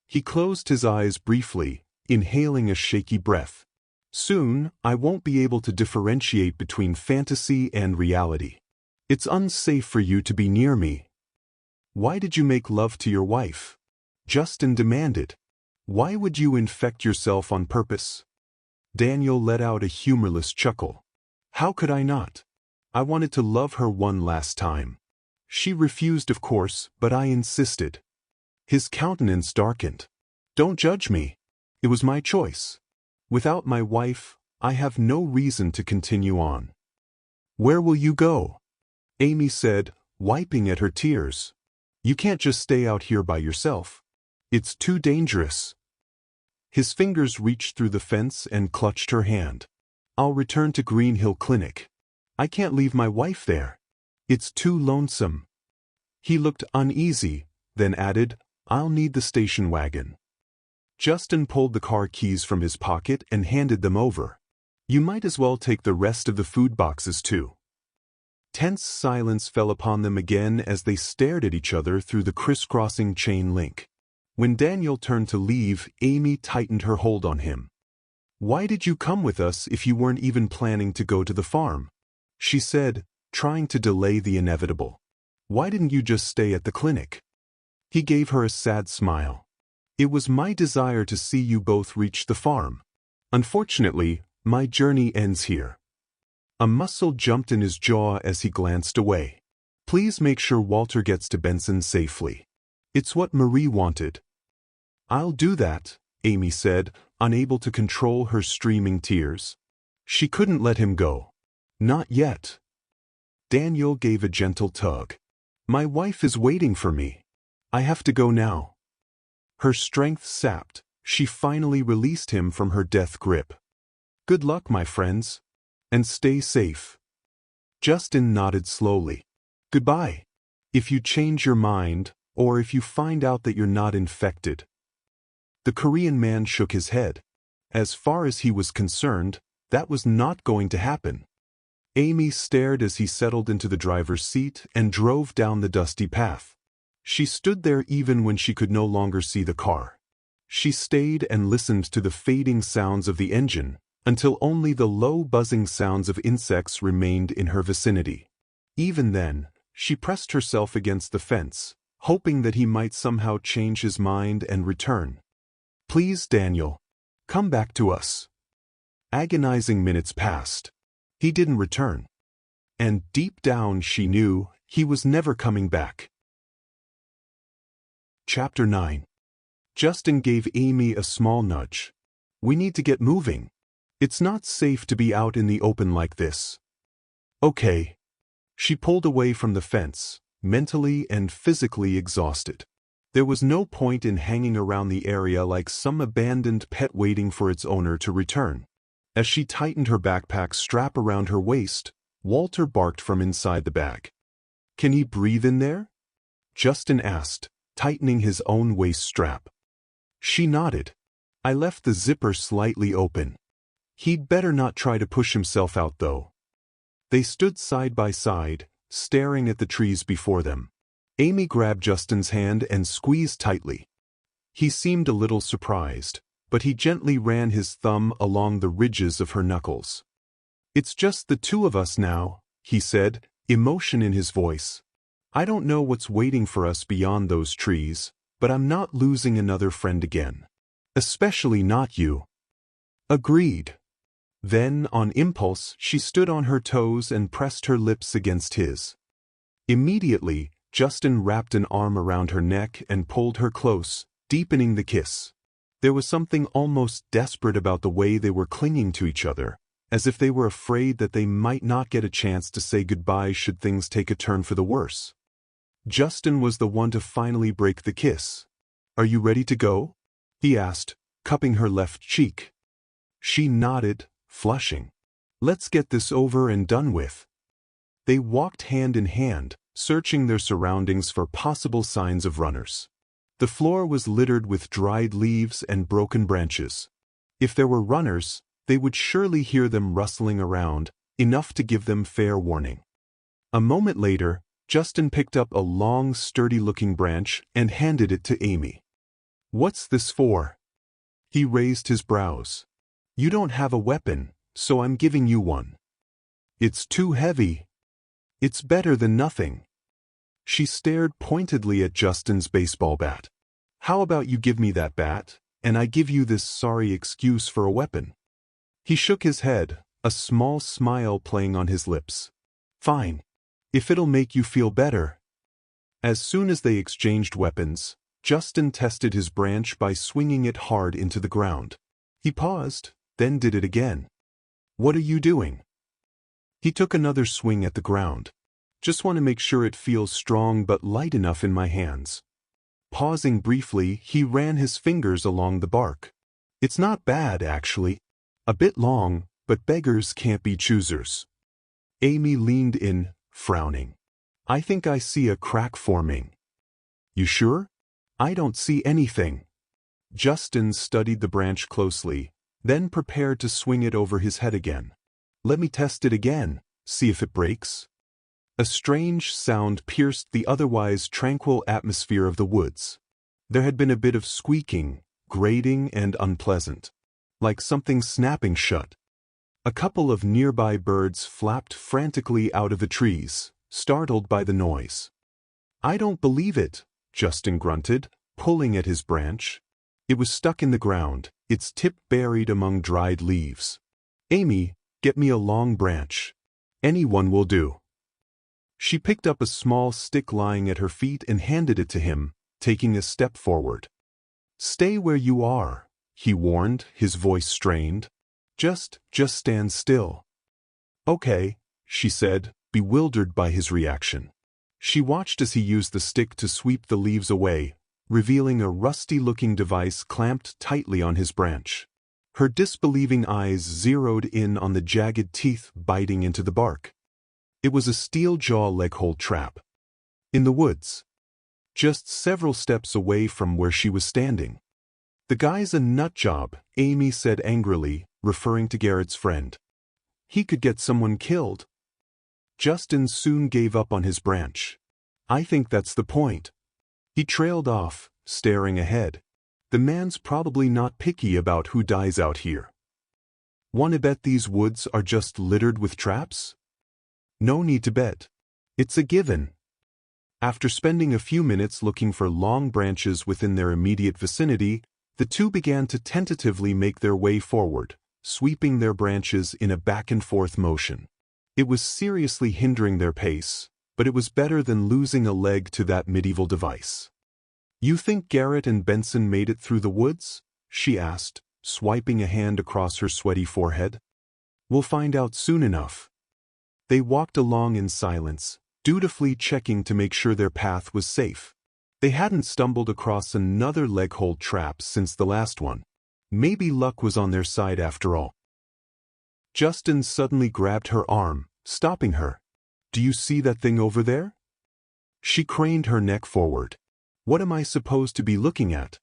He closed his eyes briefly, inhaling a shaky breath. Soon, I won't be able to differentiate between fantasy and reality. It's unsafe for you to be near me. Why did you make love to your wife? Justin demanded. Why would you infect yourself on purpose? Daniel let out a humorless chuckle. How could I not? I wanted to love her one last time. She refused, of course, but I insisted. His countenance darkened. Don't judge me. It was my choice. Without my wife, I have no reason to continue on. Where will you go? Amy said, wiping at her tears. You can't just stay out here by yourself. It's too dangerous. His fingers reached through the fence and clutched her hand. I'll return to Green Hill Clinic. I can't leave my wife there. It's too lonesome. He looked uneasy, then added, I'll need the station wagon. Justin pulled the car keys from his pocket and handed them over. You might as well take the rest of the food boxes too. Tense silence fell upon them again as they stared at each other through the crisscrossing chain link. When Daniel turned to leave, Amy tightened her hold on him. Why did you come with us if you weren't even planning to go to the farm? She said, trying to delay the inevitable. Why didn't you just stay at the clinic? He gave her a sad smile. It was my desire to see you both reach the farm. Unfortunately, my journey ends here. A muscle jumped in his jaw as he glanced away. Please make sure Walter gets to Benson safely. It's what Marie wanted. I'll do that, Amy said, unable to control her streaming tears. She couldn't let him go. Not yet. Daniel gave a gentle tug. My wife is waiting for me. I have to go now. Her strength sapped, she finally released him from her death grip. Good luck, my friends. And stay safe. Justin nodded slowly. Goodbye. If you change your mind, or if you find out that you're not infected. The Korean man shook his head. As far as he was concerned, that was not going to happen. Amy stared as he settled into the driver's seat and drove down the dusty path. She stood there even when she could no longer see the car. She stayed and listened to the fading sounds of the engine, until only the low buzzing sounds of insects remained in her vicinity. Even then, she pressed herself against the fence, hoping that he might somehow change his mind and return. Please, Daniel. Come back to us. Agonizing minutes passed. He didn't return. And deep down she knew he was never coming back. Chapter 9. Justin gave Amy a small nudge. We need to get moving. It's not safe to be out in the open like this. Okay. She pulled away from the fence, mentally and physically exhausted. There was no point in hanging around the area like some abandoned pet waiting for its owner to return. As she tightened her backpack strap around her waist, Walter barked from inside the bag. Can he breathe in there? Justin asked, tightening his own waist strap. She nodded. I left the zipper slightly open. He'd better not try to push himself out though. They stood side by side, staring at the trees before them. Amy grabbed Justin's hand and squeezed tightly. He seemed a little surprised, but he gently ran his thumb along the ridges of her knuckles. It's just the two of us now, he said, emotion in his voice. I don't know what's waiting for us beyond those trees, but I'm not losing another friend again. Especially not you. Agreed. Then, on impulse, she stood on her toes and pressed her lips against his. Immediately, Justin wrapped an arm around her neck and pulled her close, deepening the kiss. There was something almost desperate about the way they were clinging to each other, as if they were afraid that they might not get a chance to say goodbye should things take a turn for the worse. Justin was the one to finally break the kiss, Are you ready to go? He asked, cupping her left cheek. She nodded, flushing. Let's get this over and done with. They walked hand in hand, searching their surroundings for possible signs of runners. The floor was littered with dried leaves and broken branches. If there were runners, they would surely hear them rustling around, enough to give them fair warning. A moment later, Justin picked up a long, sturdy-looking branch and handed it to Amy. What's this for? He raised his brows. You don't have a weapon, so I'm giving you one. It's too heavy. It's better than nothing. She stared pointedly at Justin's baseball bat. How about you give me that bat, and I give you this sorry excuse for a weapon? He shook his head, a small smile playing on his lips. Fine. If it'll make you feel better. As soon as they exchanged weapons, Justin tested his branch by swinging it hard into the ground. He paused, then did it again. What are you doing? He took another swing at the ground. Just want to make sure it feels strong but light enough in my hands. Pausing briefly, he ran his fingers along the bark. It's not bad, actually. A bit long, but beggars can't be choosers. Amy leaned in, frowning. I think I see a crack forming. You sure? I don't see anything. Justin studied the branch closely, then prepared to swing it over his head again. Let me test it again, see if it breaks. A strange sound pierced the otherwise tranquil atmosphere of the woods. There had been a bit of squeaking, grating and unpleasant, like something snapping shut. A couple of nearby birds flapped frantically out of the trees, startled by the noise. I don't believe it, Justin grunted, pulling at his branch. It was stuck in the ground, its tip buried among dried leaves. Amy, get me a long branch. Anyone will do. She picked up a small stick lying at her feet and handed it to him, taking a step forward. Stay where you are, he warned, his voice strained. Just stand still. Okay, she said, bewildered by his reaction. She watched as he used the stick to sweep the leaves away, revealing a rusty-looking device clamped tightly on his branch. Her disbelieving eyes zeroed in on the jagged teeth biting into the bark. It was a steel-jaw leg-hold trap. In the woods. Just several steps away from where she was standing. The guy's a nutjob, Amy said angrily, referring to Garrett's friend. He could get someone killed. Justin soon gave up on his branch. I think that's the point. He trailed off, staring ahead. The man's probably not picky about who dies out here. Wanna bet these woods are just littered with traps? No need to bet. It's a given. After spending a few minutes looking for long branches within their immediate vicinity, the two began to tentatively make their way forward, sweeping their branches in a back-and-forth motion. It was seriously hindering their pace, but it was better than losing a leg to that medieval device. You think Garrett and Benson made it through the woods? She asked, swiping a hand across her sweaty forehead. We'll find out soon enough. They walked along in silence, dutifully checking to make sure their path was safe. They hadn't stumbled across another leg-hold trap since the last one. Maybe luck was on their side after all. Justin suddenly grabbed her arm, stopping her. Do you see that thing over there? She craned her neck forward. What am I supposed to be looking at?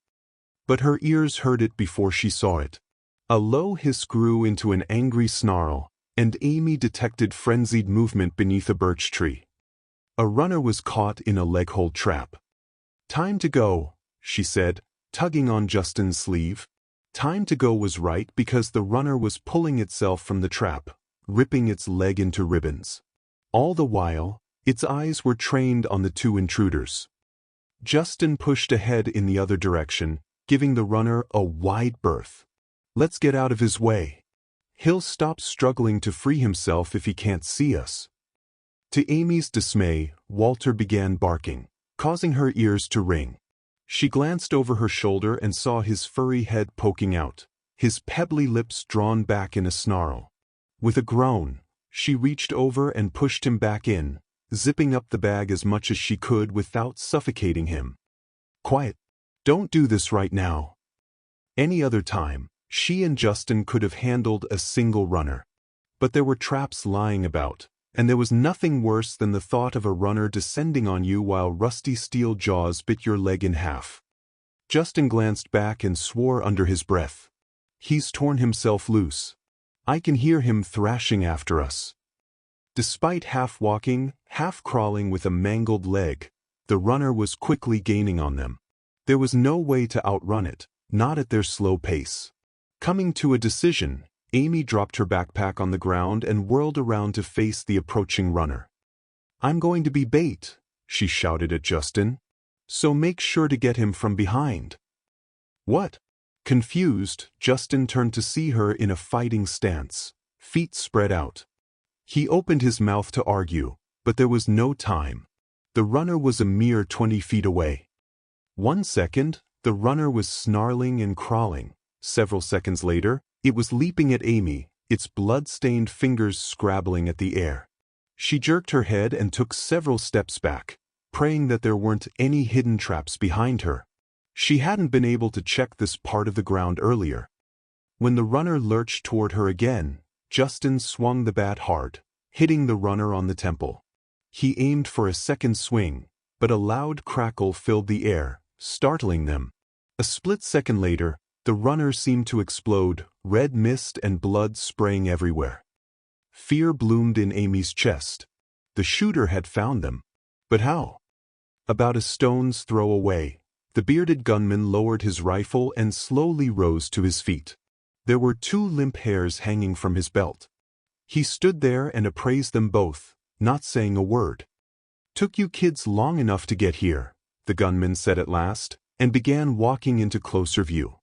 But her ears heard it before she saw it. A low hiss grew into an angry snarl, and Amy detected frenzied movement beneath a birch tree. A runner was caught in a leg-hold trap. Time to go, she said, tugging on Justin's sleeve. Time to go was right because the runner was pulling itself from the trap, ripping its leg into ribbons. All the while, its eyes were trained on the two intruders. Justin pushed ahead in the other direction, giving the runner a wide berth. Let's get out of his way. He'll stop struggling to free himself if he can't see us. To Amy's dismay, Walter began barking, causing her ears to ring. She glanced over her shoulder and saw his furry head poking out, his pebbly lips drawn back in a snarl. With a groan, she reached over and pushed him back in, zipping up the bag as much as she could without suffocating him. Quiet. Don't do this right now. Any other time, she and Justin could have handled a single runner. But there were traps lying about, and there was nothing worse than the thought of a runner descending on you while rusty steel jaws bit your leg in half. Justin glanced back and swore under his breath. He's torn himself loose. I can hear him thrashing after us. Despite half walking, half crawling with a mangled leg, the runner was quickly gaining on them. There was no way to outrun it, not at their slow pace. Coming to a decision, Amy dropped her backpack on the ground and whirled around to face the approaching runner. I'm going to be bait, she shouted at Justin. So make sure to get him from behind. What? Confused, Justin turned to see her in a fighting stance, feet spread out. He opened his mouth to argue, but there was no time. The runner was a mere 20 feet away. 1 second, the runner was snarling and crawling. Several seconds later, it was leaping at Amy, its blood-stained fingers scrabbling at the air. She jerked her head and took several steps back, praying that there weren't any hidden traps behind her. She hadn't been able to check this part of the ground earlier. When the runner lurched toward her again, Justin swung the bat hard, hitting the runner on the temple. He aimed for a second swing, but a loud crackle filled the air, startling them. A split second later, the runner seemed to explode, red mist and blood spraying everywhere. Fear bloomed in Amy's chest. The shooter had found them. But how? About a stone's throw away, the bearded gunman lowered his rifle and slowly rose to his feet. There were 2 limp hairs hanging from his belt. He stood there and appraised them both, not saying a word. Took you kids long enough to get here, the gunman said at last, and began walking into closer view.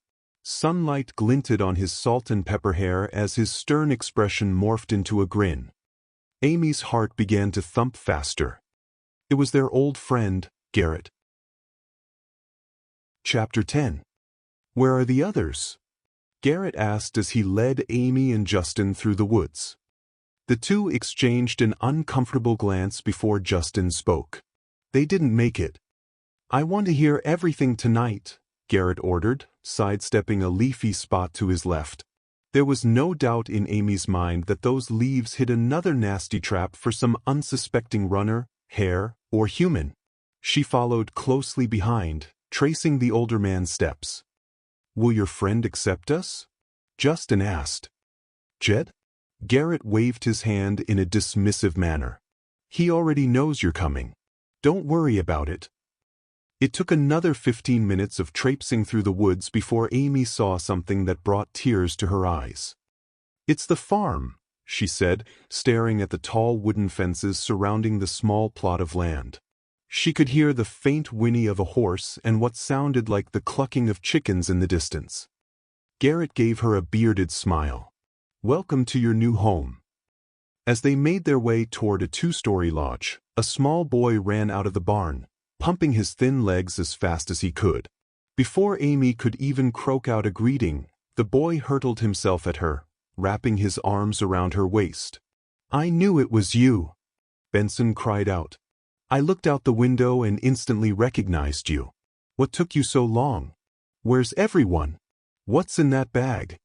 Sunlight glinted on his salt and pepper hair as his stern expression morphed into a grin. Amy's heart began to thump faster. It was their old friend, Garrett. Chapter 10. Where are the others? Garrett asked as he led Amy and Justin through the woods. The two exchanged an uncomfortable glance before Justin spoke. They didn't make it. I want to hear everything tonight, Garrett ordered, sidestepping a leafy spot to his left. There was no doubt in Amy's mind that those leaves hid another nasty trap for some unsuspecting runner, hare, or human. She followed closely behind, tracing the older man's steps. Will your friend accept us? Justin asked. Jed? Garrett waved his hand in a dismissive manner. He already knows you're coming. Don't worry about it. It took another 15 minutes of traipsing through the woods before Amy saw something that brought tears to her eyes. It's the farm, she said, staring at the tall wooden fences surrounding the small plot of land. She could hear the faint whinny of a horse and what sounded like the clucking of chickens in the distance. Garrett gave her a bearded smile. Welcome to your new home. As they made their way toward a 2-story lodge, a small boy ran out of the barn, pumping his thin legs as fast as he could. Before Amy could even croak out a greeting, the boy hurtled himself at her, wrapping his arms around her waist. I knew it was you, Benson cried out. I looked out the window and instantly recognized you. What took you so long? Where's everyone? What's in that bag?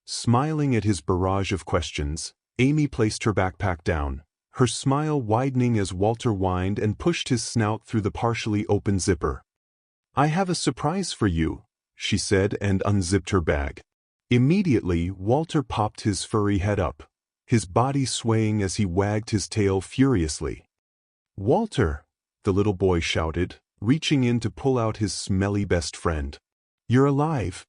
Smiling at his barrage of questions, Amy placed her backpack down, her smile widening as Walter whined and pushed his snout through the partially open zipper. I have a surprise for you, she said and unzipped her bag. Immediately, Walter popped his furry head up, his body swaying as he wagged his tail furiously. Walter, the little boy shouted, reaching in to pull out his smelly best friend. You're alive.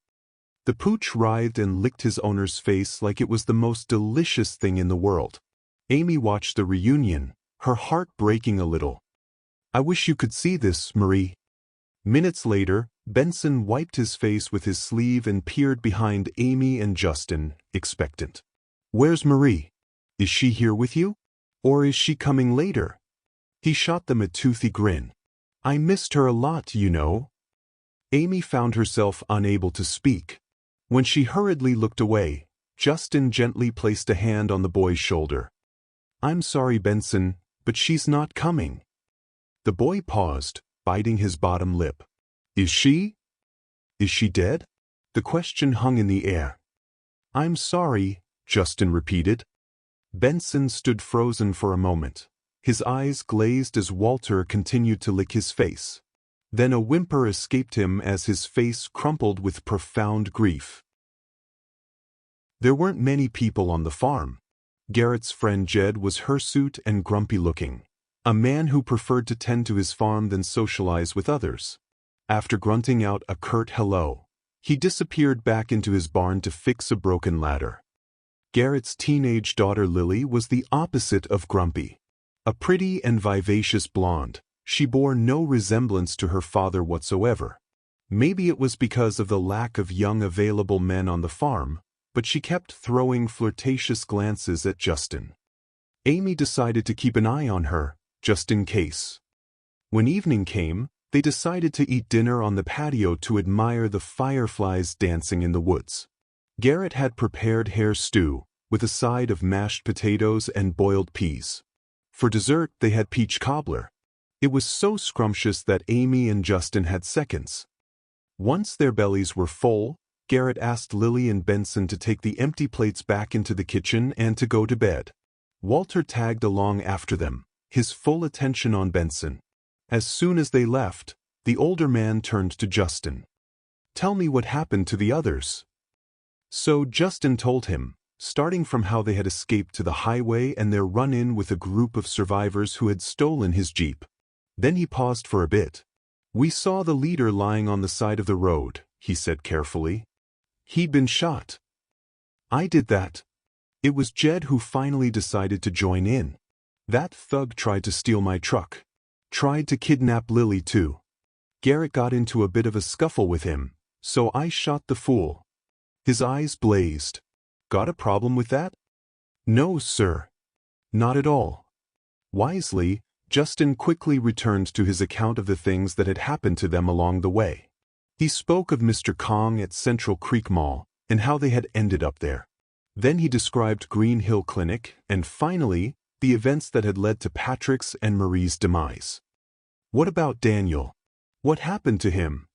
The pooch writhed and licked his owner's face like it was the most delicious thing in the world. Amy watched the reunion, her heart breaking a little. I wish you could see this, Marie. Minutes later, Benson wiped his face with his sleeve and peered behind Amy and Justin, expectant. Where's Marie? Is she here with you? Or is she coming later? He shot them a toothy grin. I missed her a lot, you know. Amy found herself unable to speak. When she hurriedly looked away, Justin gently placed a hand on the boy's shoulder. I'm sorry, Benson, but she's not coming. The boy paused, biting his bottom lip. Is she? Is she dead? The question hung in the air. I'm sorry, Justin repeated. Benson stood frozen for a moment. His eyes glazed as Walter continued to lick his face. Then a whimper escaped him as his face crumpled with profound grief. There weren't many people on the farm. Garrett's friend Jed was hirsute and grumpy-looking, a man who preferred to tend to his farm than socialize with others. After grunting out a curt hello, he disappeared back into his barn to fix a broken ladder. Garrett's teenage daughter Lily was the opposite of grumpy. A pretty and vivacious blonde, she bore no resemblance to her father whatsoever. Maybe it was because of the lack of young available men on the farm, but she kept throwing flirtatious glances at Justin. Amy decided to keep an eye on her, just in case. When evening came, they decided to eat dinner on the patio to admire the fireflies dancing in the woods. Garrett had prepared hare stew, with a side of mashed potatoes and boiled peas. For dessert, they had peach cobbler. It was so scrumptious that Amy and Justin had seconds. Once their bellies were full, Garrett asked Lily and Benson to take the empty plates back into the kitchen and to go to bed. Walter tagged along after them, his full attention on Benson. As soon as they left, the older man turned to Justin. Tell me what happened to the others. So Justin told him, starting from how they had escaped to the highway and their run-in with a group of survivors who had stolen his Jeep. Then he paused for a bit. We saw the leader lying on the side of the road, he said carefully. He'd been shot. I did that. It was Jed who finally decided to join in. That thug tried to steal my truck. Tried to kidnap Lily too. Garrett got into a bit of a scuffle with him, so I shot the fool. His eyes blazed. Got a problem with that? No, sir. Not at all. Wisely, Justin quickly returned to his account of the things that had happened to them along the way. He spoke of Mr. Kong at Central Creek Mall and how they had ended up there. Then he described Green Hill Clinic and finally, the events that had led to Patrick's and Marie's demise. What about Daniel? What happened to him?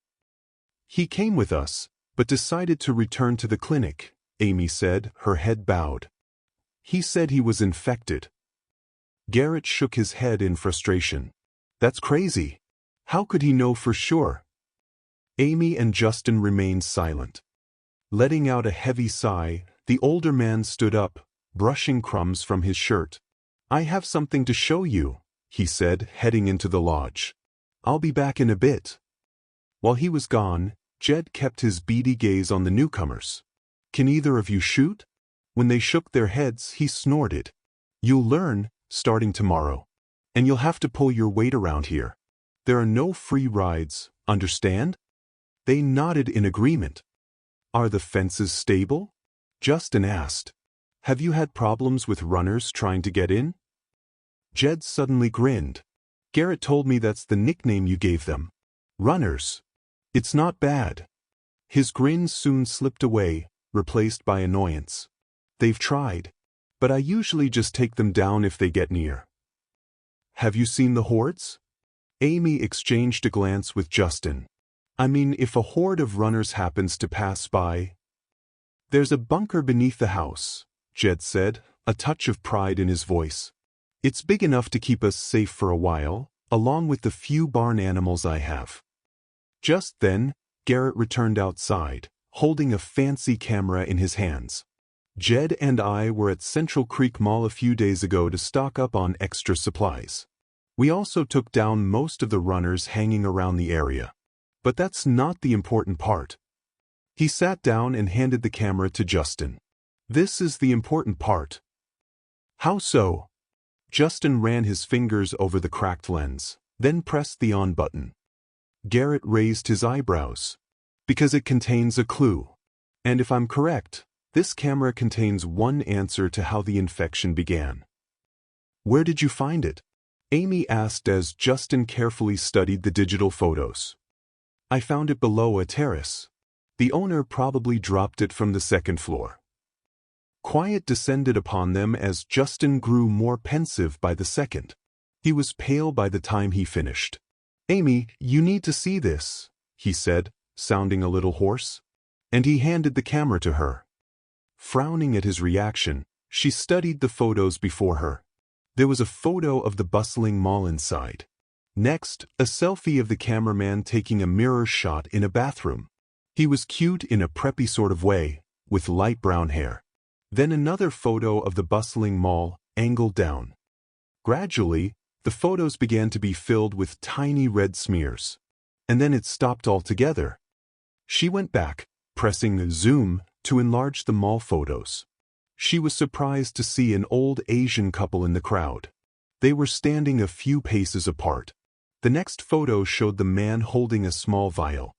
He came with us, but decided to return to the clinic, Amy said, her head bowed. He said he was infected. Garrett shook his head in frustration. That's crazy. How could he know for sure? Amy and Justin remained silent. Letting out a heavy sigh, the older man stood up, brushing crumbs from his shirt. I have something to show you, he said, heading into the lodge. I'll be back in a bit. While he was gone, Jed kept his beady gaze on the newcomers. Can either of you shoot? When they shook their heads, he snorted. You'll learn, starting tomorrow. And you'll have to pull your weight around here. There are no free rides, understand? They nodded in agreement. Are the fences stable? Justin asked. Have you had problems with runners trying to get in? Jed suddenly grinned. Garrett told me that's the nickname you gave them. Runners. It's not bad. His grin soon slipped away, replaced by annoyance. They've tried, but I usually just take them down if they get near. Have you seen the hordes? Amy exchanged a glance with Justin. I mean, if a horde of runners happens to pass by. There's a bunker beneath the house, Jed said, a touch of pride in his voice. It's big enough to keep us safe for a while, along with the few barn animals I have. Just then, Garrett returned outside, holding a fancy camera in his hands. Jed and I were at Central Creek Mall a few days ago to stock up on extra supplies. We also took down most of the runners hanging around the area. But that's not the important part. He sat down and handed the camera to Justin. This is the important part. How so? Justin ran his fingers over the cracked lens, then pressed the on button. Garrett raised his eyebrows. Because it contains a clue. And if I'm correct, this camera contains one answer to how the infection began. Where did you find it? Amy asked as Justin carefully studied the digital photos. I found it below a terrace. The owner probably dropped it from the second floor. Quiet descended upon them as Justin grew more pensive by the second. He was pale by the time he finished. Amy, you need to see this, he said, sounding a little hoarse. And he handed the camera to her. Frowning at his reaction, she studied the photos before her. There was a photo of the bustling mall inside. Next, a selfie of the cameraman taking a mirror shot in a bathroom. He was cute in a preppy sort of way, with light brown hair. Then another photo of the bustling mall, angled down. Gradually, the photos began to be filled with tiny red smears. And then it stopped altogether. She went back, pressing zoom to enlarge the mall photos. She was surprised to see an old Asian couple in the crowd. They were standing a few paces apart. The next photo showed the man holding a small vial.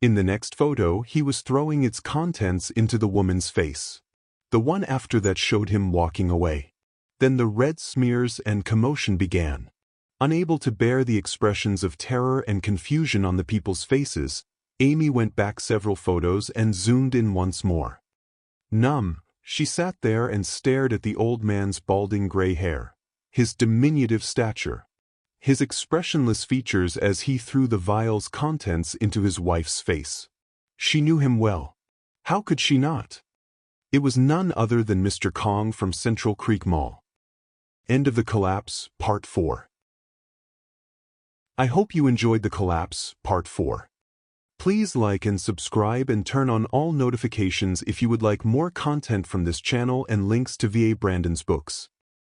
In the next photo, he was throwing its contents into the woman's face. The one after that showed him walking away. Then the red smears and commotion began. Unable to bear the expressions of terror and confusion on the people's faces, Amy went back several photos and zoomed in once more. Numb, she sat there and stared at the old man's balding gray hair, his diminutive stature, his expressionless features as he threw the vial's contents into his wife's face. She knew him well. How could she not? It was none other than Mr. Kong from Central Creek Mall. End of the Collapse, Part 4. I hope you enjoyed the Collapse, Part 4. Please like and subscribe and turn on all notifications if you would like more content from this channel and links to V.A. Brandon's books.